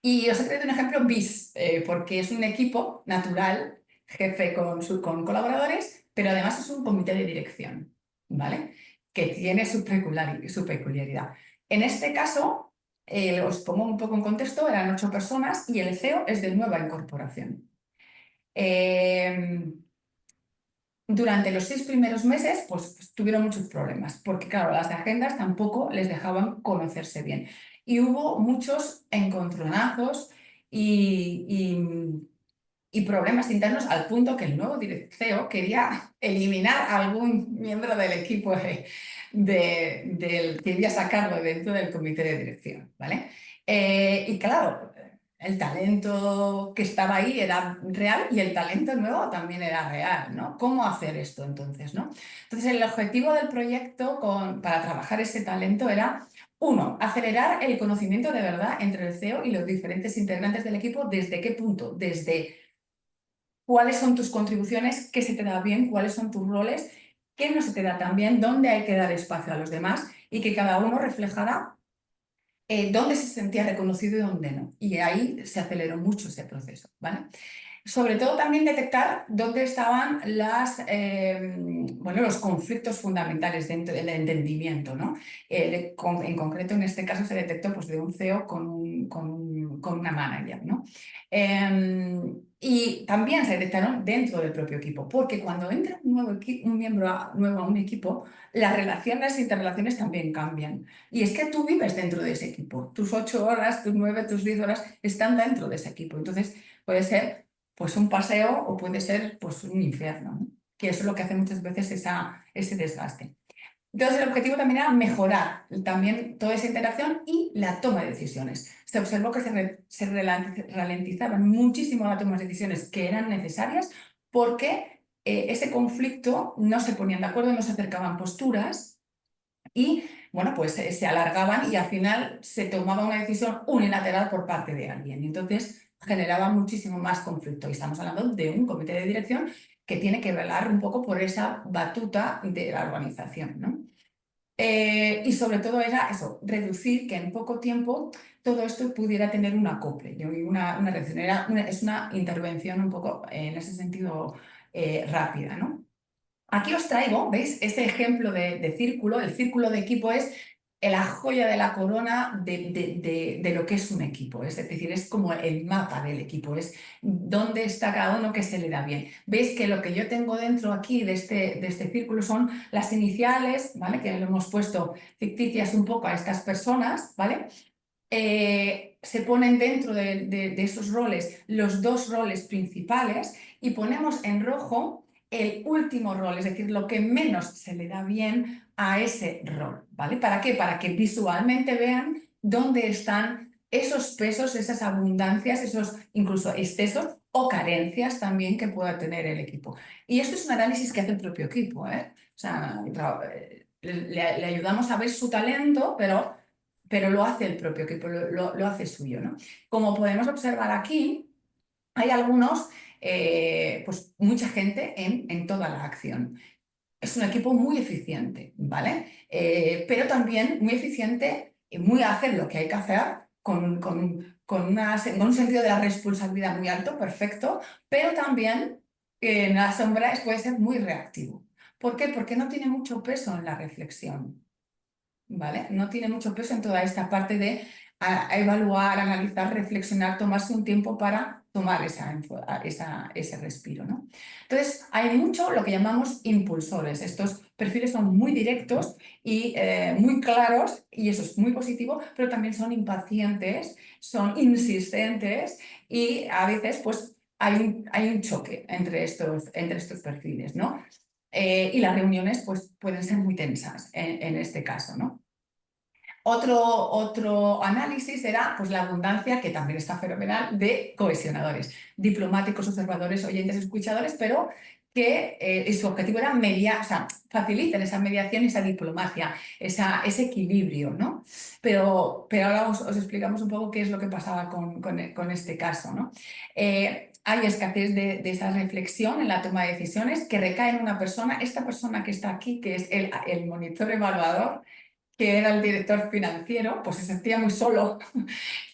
y os he traído un ejemplo BIS, porque es un equipo natural, jefe con colaboradores, pero además es un comité de dirección, ¿vale? Que tiene su peculiaridad. En este caso, os pongo un poco en contexto, eran 8 personas y el CEO es de nueva incorporación. Durante los 6 primeros meses, pues tuvieron muchos problemas, porque claro, las agendas tampoco les dejaban conocerse bien. Y hubo muchos encontronazos y problemas internos al punto que el nuevo CEO quería eliminar a algún miembro del equipo quería sacarlo dentro del comité de dirección, ¿vale? Y claro, el talento que estaba ahí era real y el talento nuevo también era real, ¿no? ¿Cómo hacer esto entonces, no? Entonces, el objetivo del proyecto para trabajar ese talento era, uno, acelerar el conocimiento de verdad entre el CEO y los diferentes integrantes del equipo. ¿Desde qué punto? Desde cuáles son tus contribuciones, qué se te da bien, cuáles son tus roles, qué no se te da tan bien, dónde hay que dar espacio a los demás y que cada uno reflejara dónde se sentía reconocido y dónde no. Y ahí se aceleró mucho ese proceso, ¿vale? Sobre todo también detectar dónde estaban los conflictos fundamentales dentro del entendimiento, ¿no? En concreto, en este caso se detectó pues, de un CEO con una manager, ¿no? Y también se detectaron dentro del propio equipo, porque cuando entra un miembro nuevo a un equipo, las relaciones, interrelaciones también cambian. Y es que tú vives dentro de ese equipo. Tus 8 horas, tus 9, tus 10 horas están dentro de ese equipo. Entonces, puede ser pues un paseo o puede ser pues un infierno, ¿no? Que eso es lo que hace muchas veces ese desgaste. Entonces, el objetivo también era mejorar también toda esa interacción y la toma de decisiones. Se observó que se ralentizaban muchísimo la toma de decisiones que eran necesarias porque ese conflicto no se ponían de acuerdo, no se acercaban posturas y, bueno, pues se alargaban y al final se tomaba una decisión unilateral por parte de alguien. Y entonces generaba muchísimo más conflicto. Y estamos hablando de un comité de dirección que tiene que velar un poco por esa batuta de la organización, ¿no? Y sobre todo era eso, reducir que en poco tiempo todo esto pudiera tener un acople, una reacción. Es una intervención un poco en ese sentido rápida, ¿no? Aquí os traigo, ¿veis? Ese ejemplo de círculo. El círculo de equipo es la joya de la corona de lo que es un equipo. Es decir, es como el mapa del equipo, es dónde está cada uno que se le da bien. Veis que lo que yo tengo dentro aquí de este círculo son las iniciales, ¿vale? Que lo hemos puesto ficticias un poco a estas personas, ¿vale? Se ponen dentro de esos roles los 2 roles principales y ponemos en rojo el último rol, es decir, lo que menos se le da bien a ese rol, ¿vale? ¿Para qué? Para que visualmente vean dónde están esos pesos, esas abundancias, esos incluso excesos o carencias también que pueda tener el equipo. Y esto es un análisis que hace el propio equipo, ¿eh? O sea, le ayudamos a ver su talento, pero lo hace el propio equipo, lo hace suyo, ¿no? Como podemos observar aquí, hay pues mucha gente en toda la acción. Es un equipo muy eficiente, ¿vale? Pero también muy eficiente y muy hacer lo que hay que hacer con un sentido de la responsabilidad muy alto, perfecto, pero también en la sombra puede ser muy reactivo. ¿Por qué? Porque no tiene mucho peso en la reflexión. ¿Vale? No tiene mucho peso en toda esta parte de evaluar, analizar, reflexionar, tomarse un tiempo para tomar ese respiro, ¿no? Entonces, hay mucho lo que llamamos impulsores. Estos perfiles son muy directos y muy claros, y eso es muy positivo, pero también son impacientes, son insistentes y a veces, pues, hay un choque entre estos perfiles, ¿no? Y las reuniones pues, pueden ser muy tensas en este caso, ¿no? Otro análisis era pues, la abundancia, que también está fenomenal, de cohesionadores, diplomáticos, observadores, oyentes, escuchadores, pero que su objetivo era mediar, o sea, facilitar esa mediación, esa diplomacia, ese equilibrio, ¿no? Pero ahora os explicamos un poco qué es lo que pasaba con este caso, ¿no? Hay escasez de esa reflexión en la toma de decisiones que recae en una persona, esta persona que está aquí, que es el monitor evaluador, que era el director financiero, pues se sentía muy solo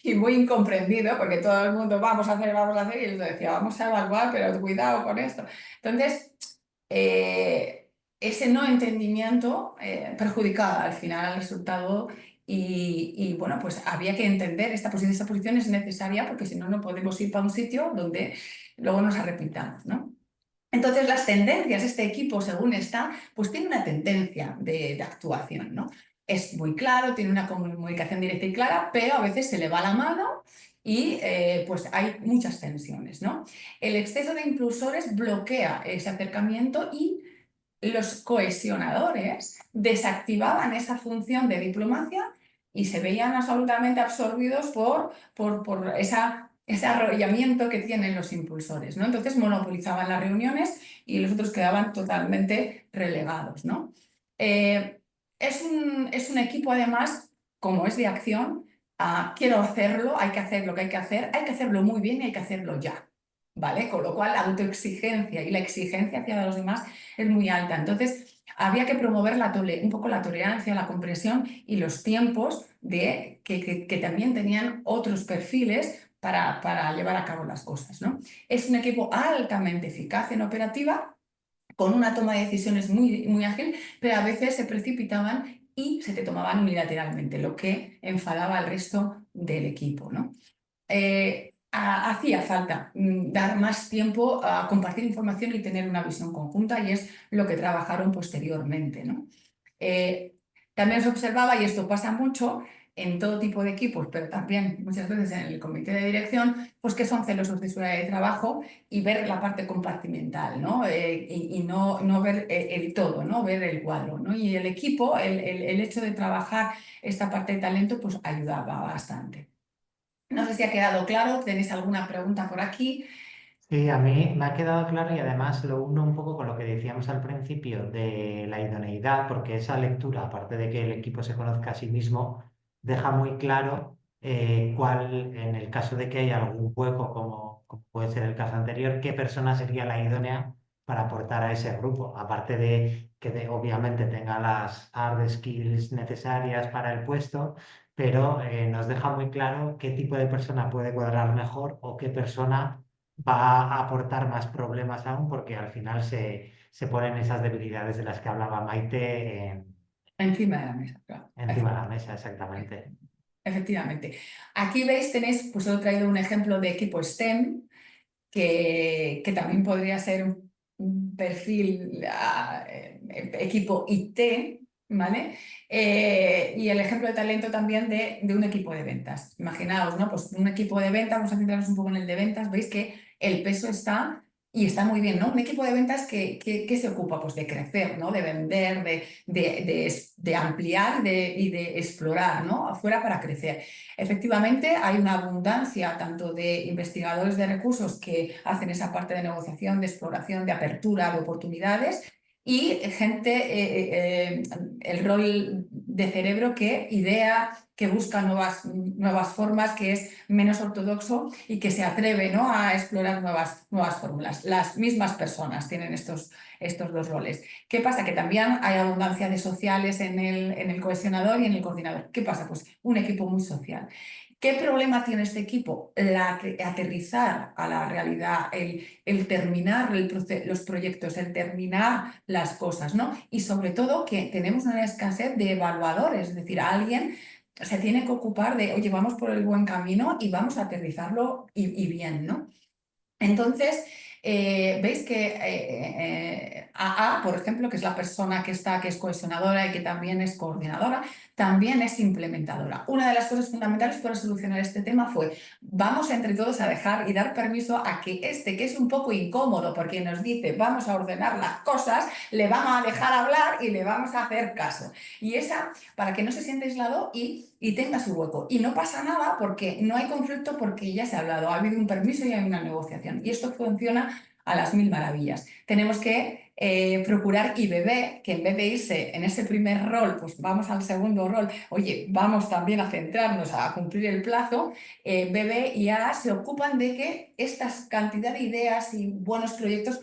y muy incomprendido, porque todo el mundo vamos a hacer, y él decía, vamos a evaluar, pero cuidado con esto. Entonces, ese no entendimiento perjudicaba al final al resultado y, bueno, pues había que entender esta posición es necesaria porque si no, no podemos ir para un sitio donde luego nos arrepintamos, ¿no? Entonces, las tendencias, este equipo, según está, pues tiene una tendencia de actuación, ¿no? Es muy claro, tiene una comunicación directa y clara, pero a veces se le va la mano y pues hay muchas tensiones, ¿no? El exceso de impulsores bloquea ese acercamiento y los cohesionadores desactivaban esa función de diplomacia y se veían absolutamente absorbidos por ese arrollamiento que tienen los impulsores, ¿no? Entonces monopolizaban las reuniones y los otros quedaban totalmente relegados, ¿no? Es un equipo, además, como es de acción, quiero hacerlo, hay que hacer lo que hay que hacerlo muy bien y hay que hacerlo ya, ¿vale? Con lo cual la autoexigencia y la exigencia hacia los demás es muy alta. Entonces, había que promover un poco la tolerancia, la comprensión y los tiempos que también tenían otros perfiles para llevar a cabo las cosas, ¿no? Es un equipo altamente eficaz en operativa, con una toma de decisiones muy, muy ágil, pero a veces se precipitaban y se te tomaban unilateralmente, lo que enfadaba al resto del equipo, ¿no? Hacía falta dar más tiempo a compartir información y tener una visión conjunta y es lo que trabajaron posteriormente, ¿no? Eh, También se observaba, y esto pasa mucho en todo tipo de equipos, pero también muchas veces en el comité de dirección, pues que son celosos de su área de trabajo y ver la parte compartimental, ¿no? Y no ver el todo, ¿no? Ver el cuadro, ¿no? Y el equipo, el hecho de trabajar esta parte de talento, pues ayudaba bastante. No sé si ha quedado claro, ¿tenéis alguna pregunta por aquí? Sí, a mí me ha quedado claro y además lo uno un poco con lo que decíamos al principio de la idoneidad, porque esa lectura, aparte de que el equipo se conozca a sí mismo, deja muy claro cuál, en el caso de que haya algún hueco, como puede ser el caso anterior, qué persona sería la idónea para aportar a ese grupo, aparte de que obviamente tenga las hard skills necesarias para el puesto, pero nos deja muy claro qué tipo de persona puede cuadrar mejor o qué persona va a aportar más problemas aún porque al final se ponen esas debilidades de las que hablaba Maite Encima de la mesa, claro. encima de la mesa, exactamente. Efectivamente. Aquí veis, tenéis, pues he traído un ejemplo de equipo STEM, que también podría ser un perfil equipo IT, ¿vale? Y el ejemplo de talento también de un equipo de ventas. Imaginaos, ¿no? Pues un equipo de ventas, vamos a centrarnos un poco en el de ventas, veis que el peso está y está muy bien, ¿no? Un equipo de ventas que se ocupa pues, de crecer, ¿no? De vender, de ampliar y de explorar, ¿no? Afuera para crecer. Efectivamente, hay una abundancia tanto de investigadores de recursos que hacen esa parte de negociación, de exploración, de apertura de oportunidades y gente, el rol de cerebro que idea, que busca nuevas formas, que es menos ortodoxo y que se atreve, ¿no? A explorar nuevas fórmulas. Las mismas personas tienen estos dos roles. ¿Qué pasa? Que también hay abundancia de sociales en el cohesionador y en el coordinador. ¿Qué pasa? Pues un equipo muy social. ¿Qué problema tiene este equipo? Aterrizar a la realidad, el terminar los proyectos, el terminar las cosas, ¿no? Y sobre todo que tenemos una escasez de evaluadores, es decir, alguien se tiene que ocupar de, oye, vamos por el buen camino y vamos a aterrizarlo y bien, ¿no? Entonces, veis que AA, por ejemplo, que es la persona que está, que es cohesionadora y que también es coordinadora, también es implementadora. Una de las cosas fundamentales para solucionar este tema fue, vamos entre todos a dejar y dar permiso a que que es un poco incómodo porque nos dice, vamos a ordenar las cosas, le vamos a dejar hablar y le vamos a hacer caso. Y esa, para que no se sienta aislado y tenga su hueco. Y no pasa nada porque no hay conflicto porque ya se ha hablado, ha habido un permiso y hay una negociación. Y esto funciona a las mil maravillas. Tenemos que procurar y Bebé, que en vez de irse en ese primer rol, pues vamos al segundo rol, oye, vamos también a centrarnos a cumplir el plazo, Bebé y A se ocupan de que esta cantidad de ideas y buenos proyectos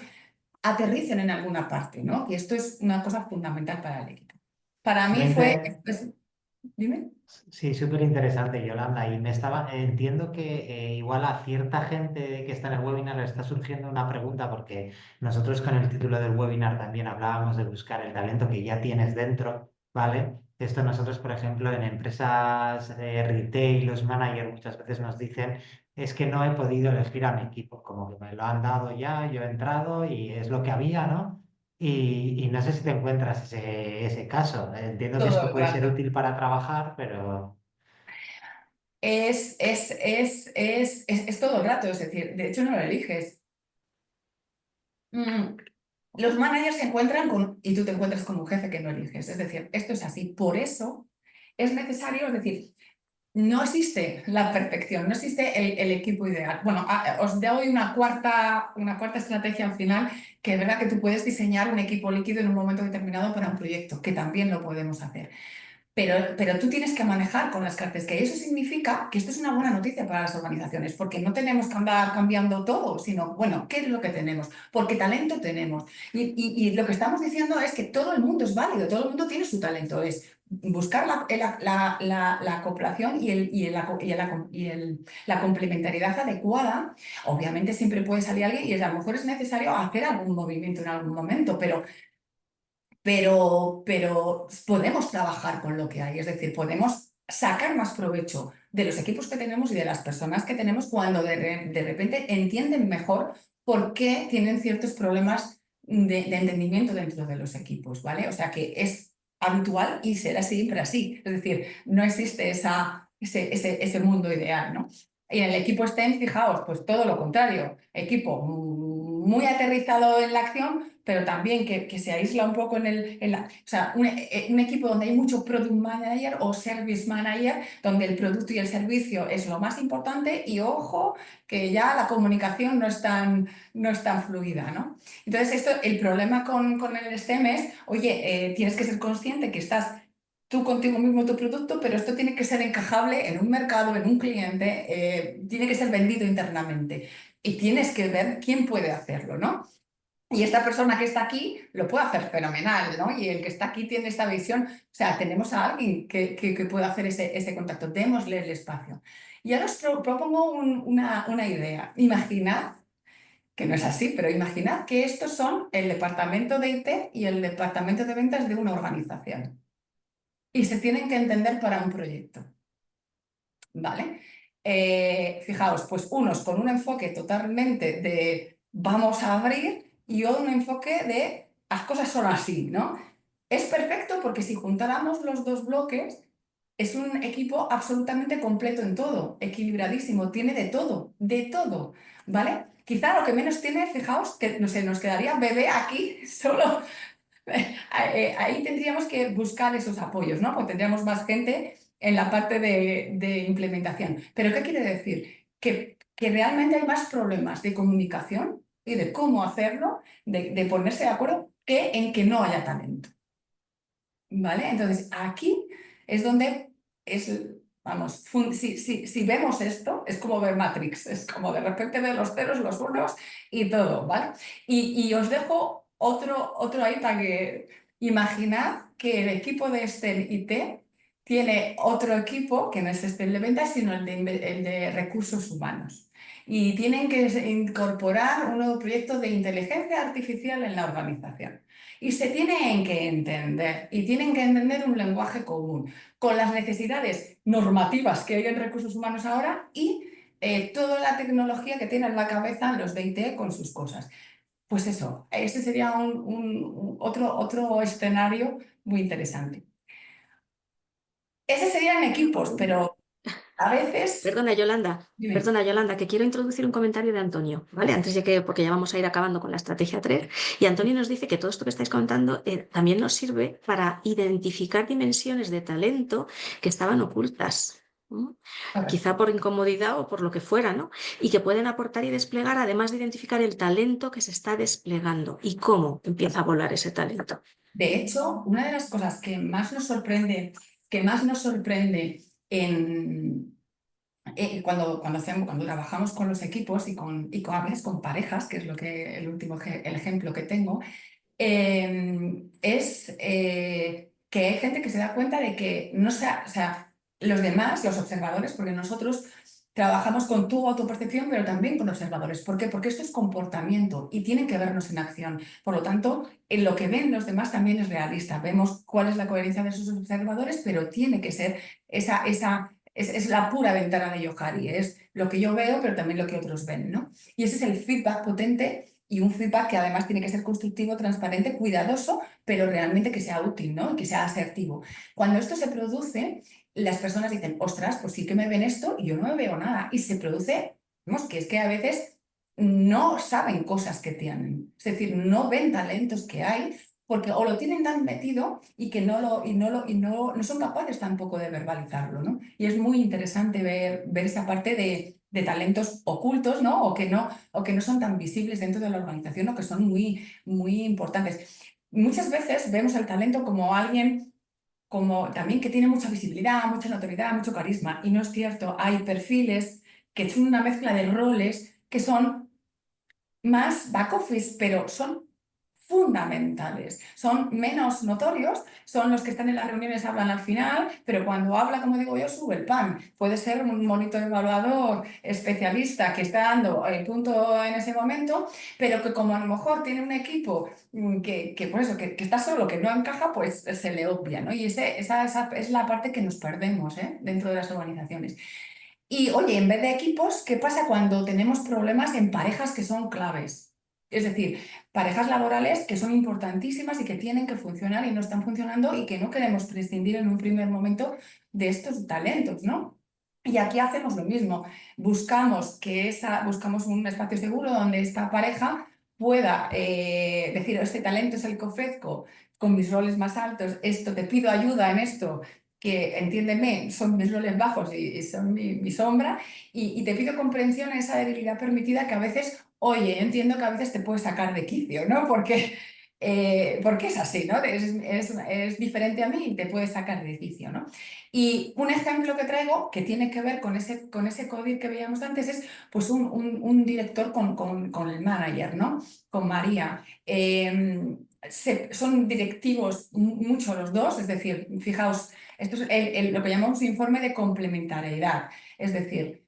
aterricen en alguna parte, ¿no? Que esto es una cosa fundamental para el equipo. Para mí fue... Dime. Sí, súper interesante, Yolanda. Y entiendo que igual a cierta gente que está en el webinar le está surgiendo una pregunta, porque nosotros con el título del webinar también hablábamos de buscar el talento que ya tienes dentro, ¿vale? Esto nosotros, por ejemplo, en empresas retail, los managers muchas veces nos dicen, es que no he podido elegir a mi equipo, como que me lo han dado ya, yo he entrado y es lo que había, ¿no? Y no sé si te encuentras ese caso. Entiendo que Todo esto el puede ser rato. útil para trabajar, pero Es todo el rato, es decir, de hecho no lo eliges. Mm, Los managers se encuentran con, y tú te encuentras con un jefe que no eliges. Es decir, esto es así. Por eso es necesario, es decir, no existe la perfección, no existe el equipo ideal. Bueno, os doy una cuarta estrategia al final, que es verdad que tú puedes diseñar un equipo líquido en un momento determinado para un proyecto, que también lo podemos hacer. Pero tú tienes que manejar con las cartas que eso significa que esto es una buena noticia para las organizaciones, porque no tenemos que andar cambiando todo, sino, bueno, ¿qué es lo que tenemos? Porque talento tenemos. Y lo que estamos diciendo es que todo el mundo es válido, todo el mundo tiene su talento, es buscar la acoplación la complementariedad adecuada. Obviamente siempre puede salir alguien y a lo mejor es necesario hacer algún movimiento en algún momento, pero podemos trabajar con lo que hay, es decir, podemos sacar más provecho de los equipos que tenemos y de las personas que tenemos cuando de repente entienden mejor por qué tienen ciertos problemas de entendimiento dentro de los equipos, ¿vale? O sea que es habitual y será siempre así, es decir, no existe ese mundo ideal, ¿no? Y en el equipo STEM, fijaos, pues todo lo contrario, equipo muy aterrizado en la acción, pero también que se aísla un poco o sea, un equipo donde hay mucho product manager o service manager, donde el producto y el servicio es lo más importante y ojo, que ya la comunicación no es tan fluida, ¿no? Entonces, el problema con el STEM es, oye, tienes que ser consciente que estás tú contigo mismo tu producto, pero esto tiene que ser encajable en un mercado, en un cliente, tiene que ser vendido internamente y tienes que ver quién puede hacerlo, ¿no? Y esta persona que está aquí lo puede hacer fenomenal, ¿no? Y el que está aquí tiene esta visión. O sea, tenemos a alguien que pueda hacer ese contacto. Démosle el espacio. Y ahora os propongo una idea. Imaginad, que no es así, pero imaginad que estos son el departamento de IT y el departamento de ventas de una organización. Y se tienen que entender para un proyecto, ¿vale? Fijaos, pues unos con un enfoque totalmente de vamos a abrir y otro un enfoque de las cosas son así, ¿no? Es perfecto porque si juntáramos los dos bloques, es un equipo absolutamente completo en todo, equilibradísimo, tiene de todo, ¿vale? Quizá lo que menos tiene, fijaos, que no sé, nos quedaría Bebé aquí solo. Ahí tendríamos que buscar esos apoyos, ¿no? Porque tendríamos más gente en la parte de implementación. ¿Pero qué quiere decir? Que realmente hay más problemas de comunicación y de cómo hacerlo, de ponerse de acuerdo, que en que no haya talento. ¿Vale? Entonces, aquí es donde vamos, si vemos esto, es como ver Matrix, es como de repente ver los ceros, los unos y todo, ¿vale? Y os dejo otro ahí para que imaginad que el equipo de STEM IT tiene otro equipo que no es STEM de ventas, sino el de recursos humanos. Y tienen que incorporar un nuevo proyecto de inteligencia artificial en la organización. Y se tienen que entender, y tienen que entender un lenguaje común, con las necesidades normativas que hay en recursos humanos ahora y toda la tecnología que tiene en la cabeza los de IT con sus cosas. Pues eso, ese sería otro escenario muy interesante. Ese serían equipos, pero a veces... Dime. Perdona, Yolanda, que quiero introducir un comentario de Antonio, ¿vale? Antes de que, porque ya vamos a ir acabando con la estrategia 3. Y Antonio nos dice que todo esto que estáis contando también nos sirve para identificar dimensiones de talento que estaban ocultas. ¿No? Quizá por incomodidad o por lo que fuera, ¿no? Y que pueden aportar y desplegar, además de identificar el talento que se está desplegando y cómo empieza a volar ese talento. De hecho, una de las cosas que más nos sorprende cuando trabajamos con los equipos y a veces con parejas, que es el ejemplo que tengo, es que hay gente que se da cuenta de que no se, o sea, los demás, los observadores, porque nosotros trabajamos con tu autopercepción, pero también con observadores. ¿Por qué? Porque esto es comportamiento y tienen que vernos en acción. Por lo tanto, en lo que ven los demás también es realista. Vemos cuál es la coherencia de sus observadores, pero tiene que ser es la pura ventana de Johari. Es lo que yo veo, pero también lo que otros ven, ¿no? Y ese es el feedback potente y un feedback que además tiene que ser constructivo, transparente, cuidadoso, pero realmente que sea útil, ¿no? Y que sea asertivo. Cuando esto se produce, las personas dicen, ostras, pues sí que me ven esto y yo no me veo nada. Y se produce, vemos que es que a veces no saben cosas que tienen. Es decir, no ven talentos que hay porque o lo tienen tan metido y que no son capaces tampoco de verbalizarlo, ¿no? Y es muy interesante ver esa parte de talentos ocultos, ¿no? O que no son tan visibles dentro de la organización o que son muy, muy importantes. Muchas veces vemos el talento como alguien como también que tiene mucha visibilidad, mucha notoriedad, mucho carisma. Y no es cierto, hay perfiles que son una mezcla de roles que son más back office, pero son fundamentales. Son menos notorios, son los que están en las reuniones, hablan al final, pero cuando habla, como digo yo, sube el pan. Puede ser un monitor evaluador especialista que está dando el punto en ese momento, pero que como a lo mejor tiene un equipo pues eso, que está solo, que no encaja, pues se le obvia, ¿no? Y esa es la parte que nos perdemos, ¿eh? Dentro de las organizaciones. Y oye, en vez de equipos, ¿qué pasa cuando tenemos problemas en parejas que son claves? Es decir, parejas laborales que son importantísimas y que tienen que funcionar y no están funcionando y que no queremos prescindir en un primer momento de estos talentos, ¿no? Y aquí hacemos lo mismo. Buscamos un espacio seguro donde esta pareja pueda decir, este talento es el que ofrezco con mis roles más altos, esto, te pido ayuda en esto que entiéndeme, son mis roles bajos y son mi sombra, y te pido comprensión en esa debilidad permitida que a veces, oye, yo entiendo que a veces te puede sacar de quicio, ¿no? Porque es así, ¿no? Es diferente a mí y te puede sacar de quicio, ¿no? Y un ejemplo que traigo que tiene que ver con ese COVID que veíamos antes es pues un director con el manager, ¿no? Con María. Son directivos mucho los dos, es decir, fijaos, esto es lo que llamamos informe de complementariedad, es decir,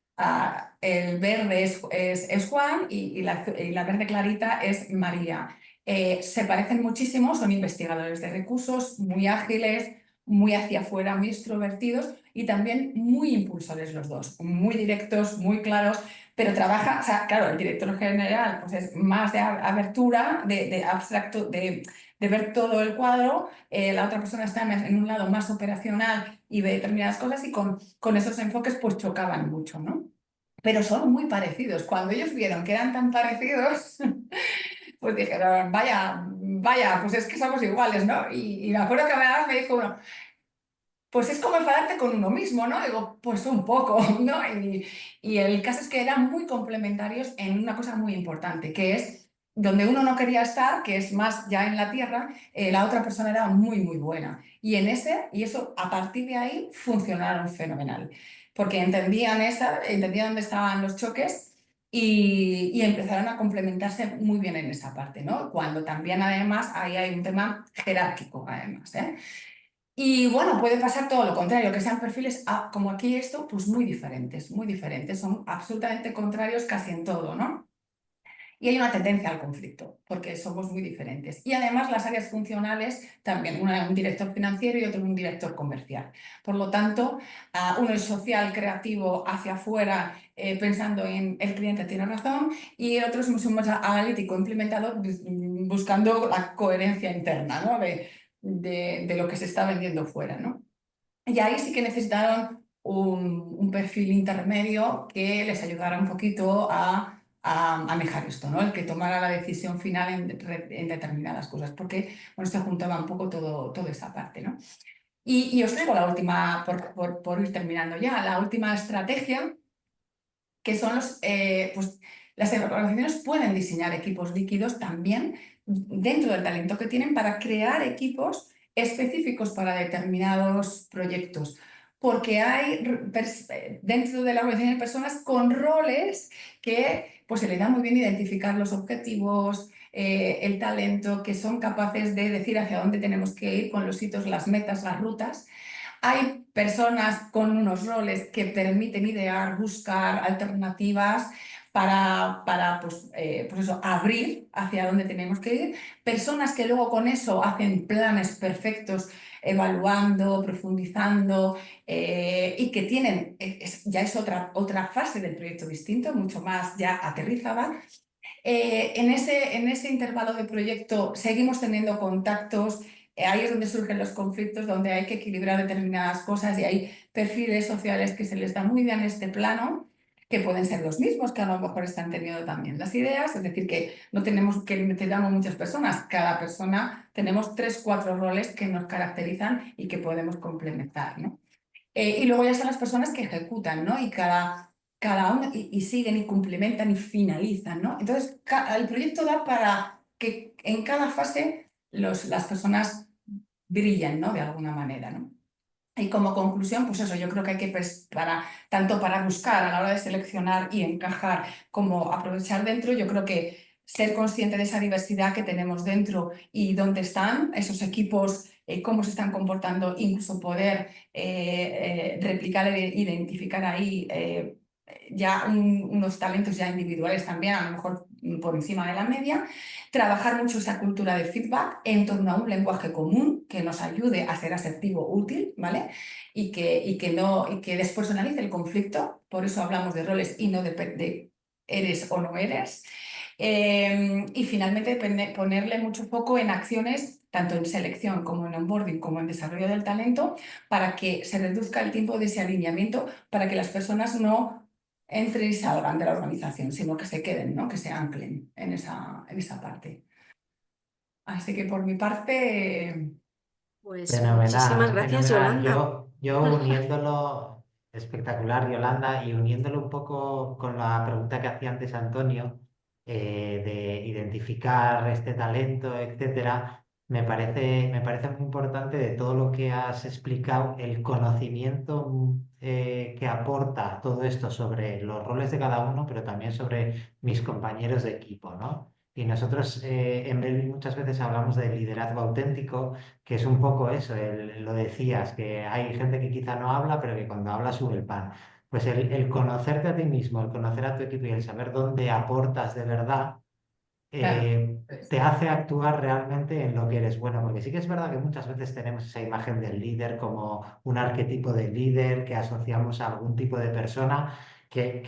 el verde es Juan y la verde clarita es María. Se parecen muchísimo, son investigadores de recursos, muy ágiles, muy hacia afuera, muy extrovertidos y también muy impulsores los dos, muy directos, muy claros, pero trabaja, o sea, claro, el director general pues es más de abertura, de abstracto, de ver todo el cuadro, la otra persona está en un lado más operacional y ve determinadas cosas y con esos enfoques pues chocaban mucho, ¿no? Pero son muy parecidos. Cuando ellos vieron que eran tan parecidos, pues dijeron, vaya, pues es que somos iguales, ¿no? Y me acuerdo que me dijo uno, pues es como enfadarte con uno mismo, ¿no? Digo, pues un poco, ¿no? Y el caso es que eran muy complementarios en una cosa muy importante, que es donde uno no quería estar, que es más ya en la tierra, la otra persona era muy, muy buena. Y eso a partir de ahí funcionaron fenomenal, porque entendían dónde estaban los choques. Y empezaron a complementarse muy bien en esa parte, ¿no? Cuando también además ahí hay un tema jerárquico, además, ¿eh? Y bueno, puede pasar todo lo contrario, que sean perfiles, como aquí esto, pues muy diferentes, son absolutamente contrarios casi en todo, ¿no? Y hay una tendencia al conflicto, porque somos muy diferentes. Y además las áreas funcionales también, una un director financiero y otro un director comercial. Por lo tanto, uno es social, creativo, hacia afuera, pensando en el cliente tiene razón, y el otro es mucho más analítico, implementador, buscando la coherencia interna, ¿no? de lo que se está vendiendo fuera, ¿no? Y ahí sí que necesitaron un perfil intermedio que les ayudara un poquito a manejar esto, ¿no? El que tomara la decisión final en determinadas cosas, porque bueno, se juntaba un poco toda esa parte, ¿no? Y os traigo la última, por ir terminando ya, la última estrategia, que son pues, las organizaciones pueden diseñar equipos líquidos también dentro del talento que tienen para crear equipos específicos para determinados proyectos. Porque hay dentro de la organización hay personas con roles que pues, se les da muy bien identificar los objetivos, el talento, que son capaces de decir hacia dónde tenemos que ir con los hitos, las metas, las rutas. Hay personas con unos roles que permiten idear, buscar alternativas para pues eso, abrir hacia dónde tenemos que ir. Personas que luego con eso hacen planes perfectos, evaluando, profundizando, y que tienen, ya es otra fase del proyecto distinto, mucho más ya aterrizada. En ese intervalo de proyecto seguimos teniendo contactos, ahí es donde surgen los conflictos, donde hay que equilibrar determinadas cosas y hay perfiles sociales que se les da muy bien este plano, que pueden ser los mismos, que a lo mejor están teniendo también las ideas, es decir, que no tenemos que necesitamos muchas personas, cada persona tenemos 3, 4 roles que nos caracterizan y que podemos complementar, ¿no? Y luego ya están las personas que ejecutan, ¿no? Y cada uno, y siguen y complementan y finalizan, ¿no? Entonces, el proyecto da para que en cada fase las personas brillen, ¿no? De alguna manera, ¿no? Y como conclusión, pues eso, yo creo que hay que, tanto para buscar a la hora de seleccionar y encajar, como aprovechar dentro, yo creo que ser consciente de esa diversidad que tenemos dentro y dónde están esos equipos, cómo se están comportando, incluso poder replicar e identificar ahí ya unos talentos ya individuales también, a lo mejor por encima de la media. Trabajar mucho esa cultura de feedback en torno a un lenguaje común que nos ayude a ser asertivo, útil, ¿vale? Y que despersonalice el conflicto, por eso hablamos de roles y no de eres o no eres. Y finalmente ponerle mucho foco en acciones, tanto en selección como en onboarding, como en desarrollo del talento, para que se reduzca el tiempo de ese alineamiento, para que las personas no entren y salgan de la organización, sino que se queden, ¿no? Que se anclen en esa parte. Así que por mi parte, Pues muchísimas Fenomenal, gracias, fenomenal. Yolanda. Yo uniéndolo, espectacular, Yolanda, y uniéndolo un poco con la pregunta que hacía antes Antonio, de identificar este talento, etcétera, me parece muy importante de todo lo que has explicado, el conocimiento que aporta todo esto sobre los roles de cada uno, pero también sobre mis compañeros de equipo, ¿no? Y nosotros en Belvi muchas veces hablamos de liderazgo auténtico, que es un poco eso, lo decías, que hay gente que quizá no habla, pero que cuando habla sube el pan. Pues el conocerte a ti mismo, el conocer a tu equipo y el saber dónde aportas de verdad, claro, te hace actuar realmente en lo que eres bueno, porque sí que es verdad que muchas veces tenemos esa imagen del líder como un arquetipo de líder que asociamos a algún tipo de persona que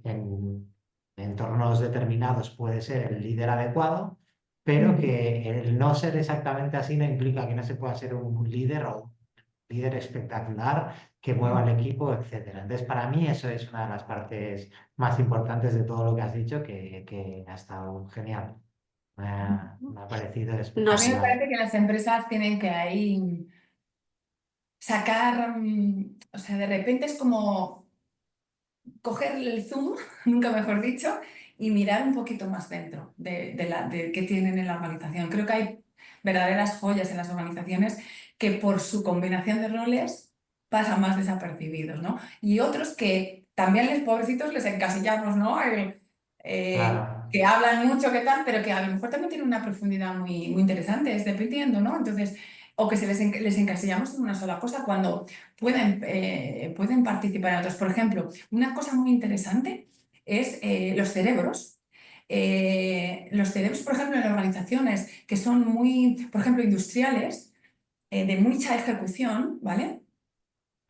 en entornos determinados puede ser el líder adecuado, pero que el no ser exactamente así no implica que no se pueda ser un líder o un líder espectacular que mueva el equipo, etcétera. Entonces, para mí eso es una de las partes más importantes de todo lo que has dicho, que ha estado genial. Me ha parecido a mí Nos, me espectacular. parece que las empresas tienen que ahí sacar, o sea, de repente es como coger el zoom, nunca mejor dicho, y mirar un poquito más dentro de qué tienen en la organización. Creo que hay verdaderas joyas en las organizaciones que por su combinación de roles pasan más desapercibidos, ¿no? Y otros que también pobrecitos les encasillamos, ¿no? Claro, Que hablan mucho, que tal, pero que a lo mejor también tienen una profundidad muy, muy interesante, es dependiendo, ¿no? Entonces, o que les encasillamos en una sola cosa cuando pueden participar en otros. Por ejemplo, una cosa muy interesante es los cerebros. Los cerebros, por ejemplo, en organizaciones que son muy, por ejemplo, industriales, de mucha ejecución, ¿vale?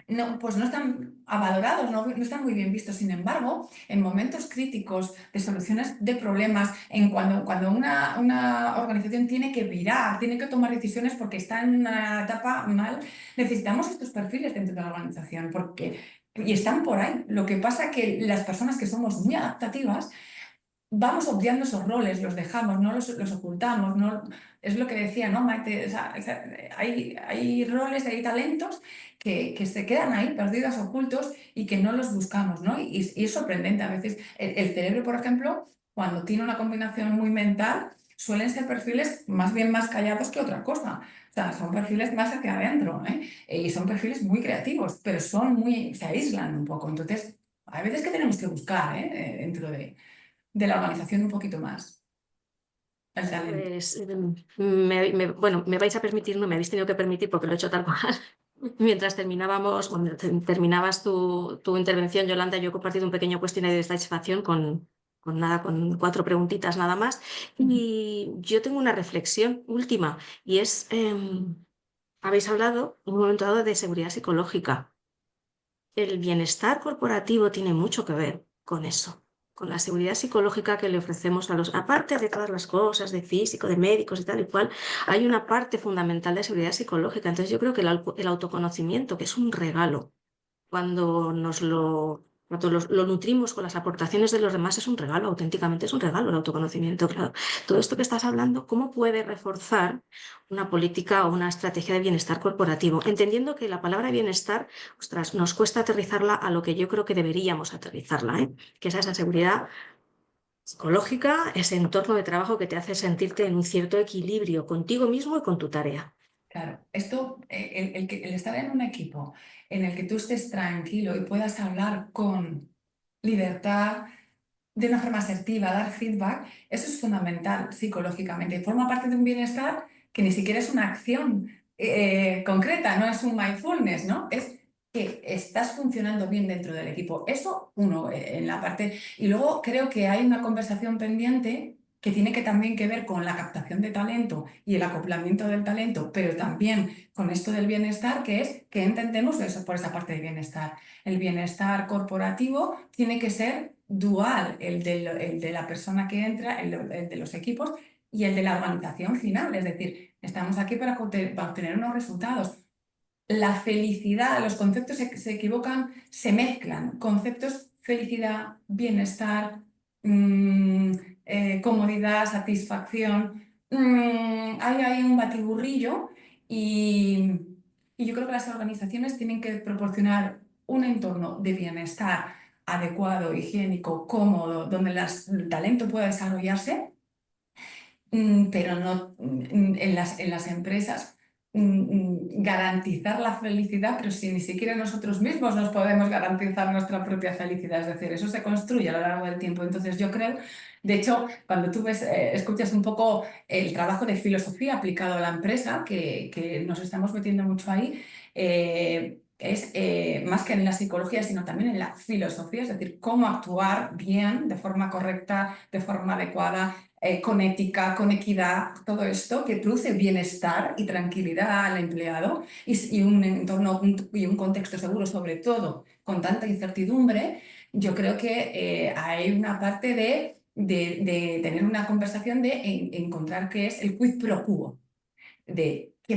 No, pues no están valorados, no están muy bien vistos. Sin embargo, en momentos críticos de soluciones de problemas, cuando una organización tiene que virar, tiene que tomar decisiones porque está en una etapa mal, necesitamos estos perfiles dentro de la organización y están por ahí. Lo que pasa es que las personas que somos muy adaptativas vamos obviando esos roles, los dejamos, no los ocultamos, no, es lo que decía, ¿no, Maite? O sea, hay roles, hay talentos que se quedan ahí perdidos, ocultos y que no los buscamos, ¿no? Y es sorprendente a veces. El cerebro, por ejemplo, cuando tiene una combinación muy mental, suelen ser perfiles más bien más callados que otra cosa. O sea, son perfiles más hacia adentro, ¿eh? Y son perfiles muy creativos, pero se aíslan un poco. Entonces, hay veces que tenemos que buscar, ¿eh? Dentro de la organización un poquito más, el talento. Pues bueno, me vais a permitir, no me habéis tenido que permitir porque lo he hecho tal cual. Mientras terminábamos, cuando terminabas tu intervención, Yolanda, yo he compartido un pequeño cuestionario de satisfacción con nada, con 4 preguntitas nada más. Y yo tengo una reflexión última y es, habéis hablado en un momento dado de seguridad psicológica. El bienestar corporativo tiene mucho que ver con eso, con la seguridad psicológica que le ofrecemos a los, aparte de todas las cosas de físico, de médicos y tal y cual, hay una parte fundamental de seguridad psicológica. Entonces yo creo que el autoconocimiento, que es un regalo, cuando lo nutrimos con las aportaciones de los demás, es un regalo, auténticamente es un regalo el autoconocimiento. Claro, todo esto que estás hablando, ¿cómo puede reforzar una política o una estrategia de bienestar corporativo? Entendiendo que la palabra bienestar, ostras, nos cuesta aterrizarla a lo que yo creo que deberíamos aterrizarla, ¿eh? Que es esa seguridad psicológica, ese entorno de trabajo que te hace sentirte en un cierto equilibrio contigo mismo y con tu tarea. Claro, esto, el estar en un equipo en el que tú estés tranquilo y puedas hablar con libertad, de una forma asertiva, dar feedback, eso es fundamental psicológicamente. Forma parte de un bienestar que ni siquiera es una acción concreta, no es un mindfulness, ¿no? Es que estás funcionando bien dentro del equipo. Eso, uno, en la parte. Y luego creo que hay una conversación pendiente que tiene que también que ver con la captación de talento y el acoplamiento del talento, pero también con esto del bienestar, que es que entendemos eso por esa parte de bienestar. El bienestar corporativo tiene que ser dual, el de la persona que entra, el de los equipos y el de la organización final. Es decir, estamos aquí para obtener unos resultados. La felicidad, los conceptos se equivocan, se mezclan. Conceptos, felicidad, bienestar, mm, comodidad, satisfacción. Hay ahí un batiburrillo y, y yo creo que las organizaciones tienen que proporcionar un entorno de bienestar adecuado, higiénico, cómodo, donde el talento pueda desarrollarse, pero no en las empresas garantizar la felicidad, pero si ni siquiera nosotros mismos nos podemos garantizar nuestra propia felicidad, es decir, eso se construye a lo largo del tiempo. Entonces yo creo, de hecho, cuando tú ves, escuchas un poco el trabajo de filosofía aplicado a la empresa, que nos estamos metiendo mucho ahí, es más que en la psicología, sino también en la filosofía, es decir, cómo actuar bien, de forma correcta, de forma adecuada, con ética, con equidad, todo esto que produce bienestar y tranquilidad al empleado y un entorno y un contexto seguro, sobre todo con tanta incertidumbre. Yo creo que hay una parte de tener una conversación de encontrar qué es el quid pro quo de qué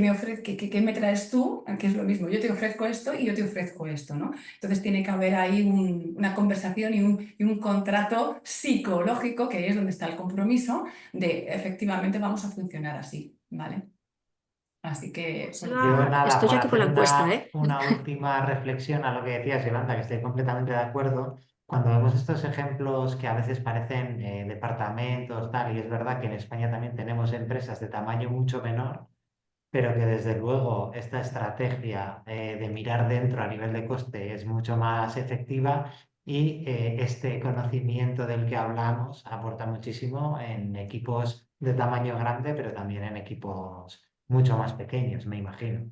me traes tú, que es lo mismo, yo te ofrezco esto y yo te ofrezco esto, ¿no? Entonces tiene que haber ahí una conversación y un contrato psicológico, que ahí es donde está el compromiso de efectivamente vamos a funcionar así, ¿vale? Así que, Pues bueno, Yo nada, estoy por aquí con hacer la encuesta, ¿eh? una última reflexión a lo que decías, Yolanda, que estoy completamente de acuerdo. Cuando vemos estos ejemplos que a veces parecen departamentos, tal, y es verdad que en España también tenemos empresas de tamaño mucho menor, pero que desde luego esta estrategia de mirar dentro a nivel de coste es mucho más efectiva y este conocimiento del que hablamos aporta muchísimo en equipos de tamaño grande, pero también en equipos mucho más pequeños, me imagino.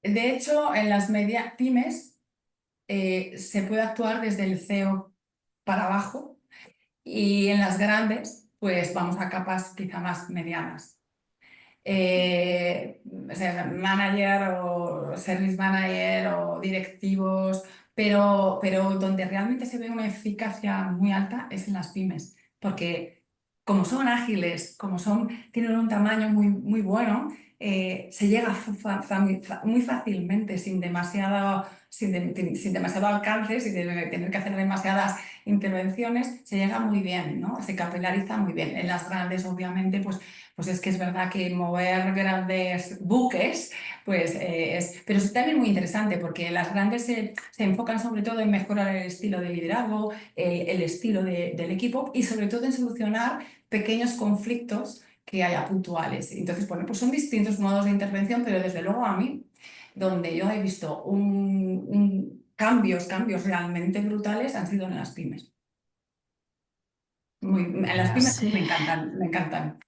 de hecho, en las pymes se puede actuar desde el CEO para abajo y en las grandes pues vamos a capas quizá más medianas. O sea, manager o service manager o directivos, pero donde realmente se ve una eficacia muy alta es en las pymes, porque como son ágiles, tienen un tamaño muy bueno, se llega muy fácilmente, sin demasiado alcance, sin tener que hacer demasiadas intervenciones, se llega muy bien, ¿no? Se capilariza muy bien. En las grandes, obviamente, pues es que es verdad que mover grandes buques, pues pero es también muy interesante porque las grandes se enfocan sobre todo en mejorar el estilo de liderazgo, el estilo del equipo y sobre todo en solucionar pequeños conflictos que haya puntuales. Entonces, bueno, pues son distintos modos de intervención, pero desde luego a mí, donde yo he visto cambios realmente brutales han sido en las pymes. En las Genial. pymes Sí. me encantan, me encantan.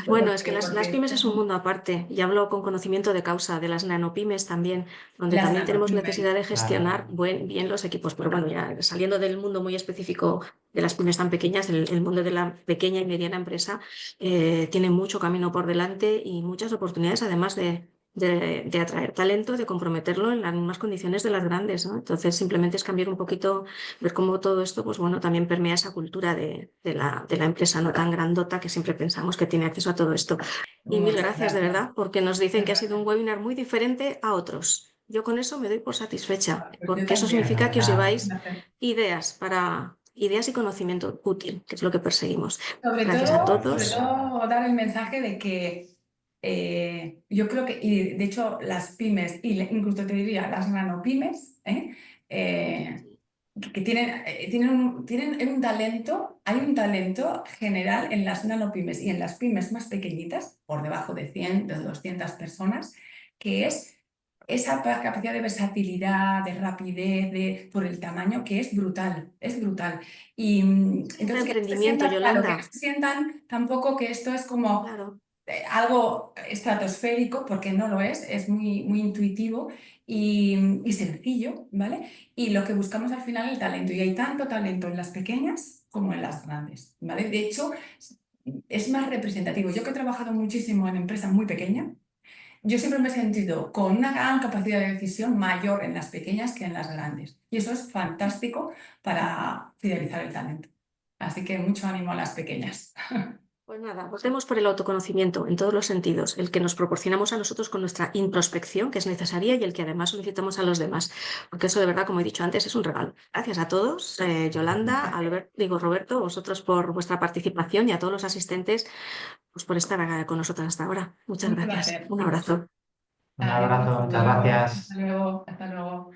Bueno, es que las Porque pymes es un mundo aparte y hablo con conocimiento de causa de las nanopymes también, donde las también tenemos nanopymes, necesidad de Claro. gestionar bien los equipos. Pero bueno, ya saliendo del mundo muy específico de las pymes tan pequeñas, el mundo de la pequeña y mediana empresa tiene mucho camino por delante y muchas oportunidades además de atraer talento, de comprometerlo en las mismas condiciones de las grandes, ¿no? Entonces simplemente es cambiar un poquito, ver cómo todo esto, pues bueno, también permea esa cultura de la empresa no tan grandota que siempre pensamos que tiene acceso a todo esto. Y mil muchas gracias de gracias. verdad, porque nos dicen Muchas que ha sido un gracias. webinar muy diferente a otros. Yo con eso me doy por satisfecha, Pues yo porque eso también. significa que os Fenomenal. lleváis ideas y conocimiento útil, que es lo que perseguimos. Gracias a Sobre todos. todo dar el mensaje de que yo creo que, y de hecho las pymes, incluso te diría las nanopymes, que tienen un talento, hay un talento general en las nanopymes y en las pymes más pequeñitas, por debajo de 100, de 200 personas, que es esa capacidad de versatilidad, de rapidez, por el tamaño, que es brutal, es brutal. Y De entonces que no se emprendimiento, sientan, claro, que no Yolanda. se sientan tampoco que esto es como Claro. algo estratosférico, porque no lo es muy intuitivo y sencillo, ¿vale? Y lo que buscamos al final es el talento, y hay tanto talento en las pequeñas como en las grandes, ¿vale? De hecho, es más representativo. Yo que he trabajado muchísimo en empresas muy pequeñas, yo siempre me he sentido con una gran capacidad de decisión mayor en las pequeñas que en las grandes. Y eso es fantástico para fidelizar el talento. Así que mucho ánimo a las pequeñas. Pues nada, votemos por el autoconocimiento en todos los sentidos, el que nos proporcionamos a nosotros con nuestra introspección, que es necesaria, y el que además solicitamos a los demás, porque eso de verdad, como he dicho antes, es un regalo. Gracias a todos, Yolanda, Roberto, vosotros por vuestra participación y a todos los asistentes pues, por estar con nosotros hasta ahora. Muchas Un gracias. placer. Un abrazo. Un Adiós, abrazo, hasta muchas luego, hasta gracias. luego, hasta luego.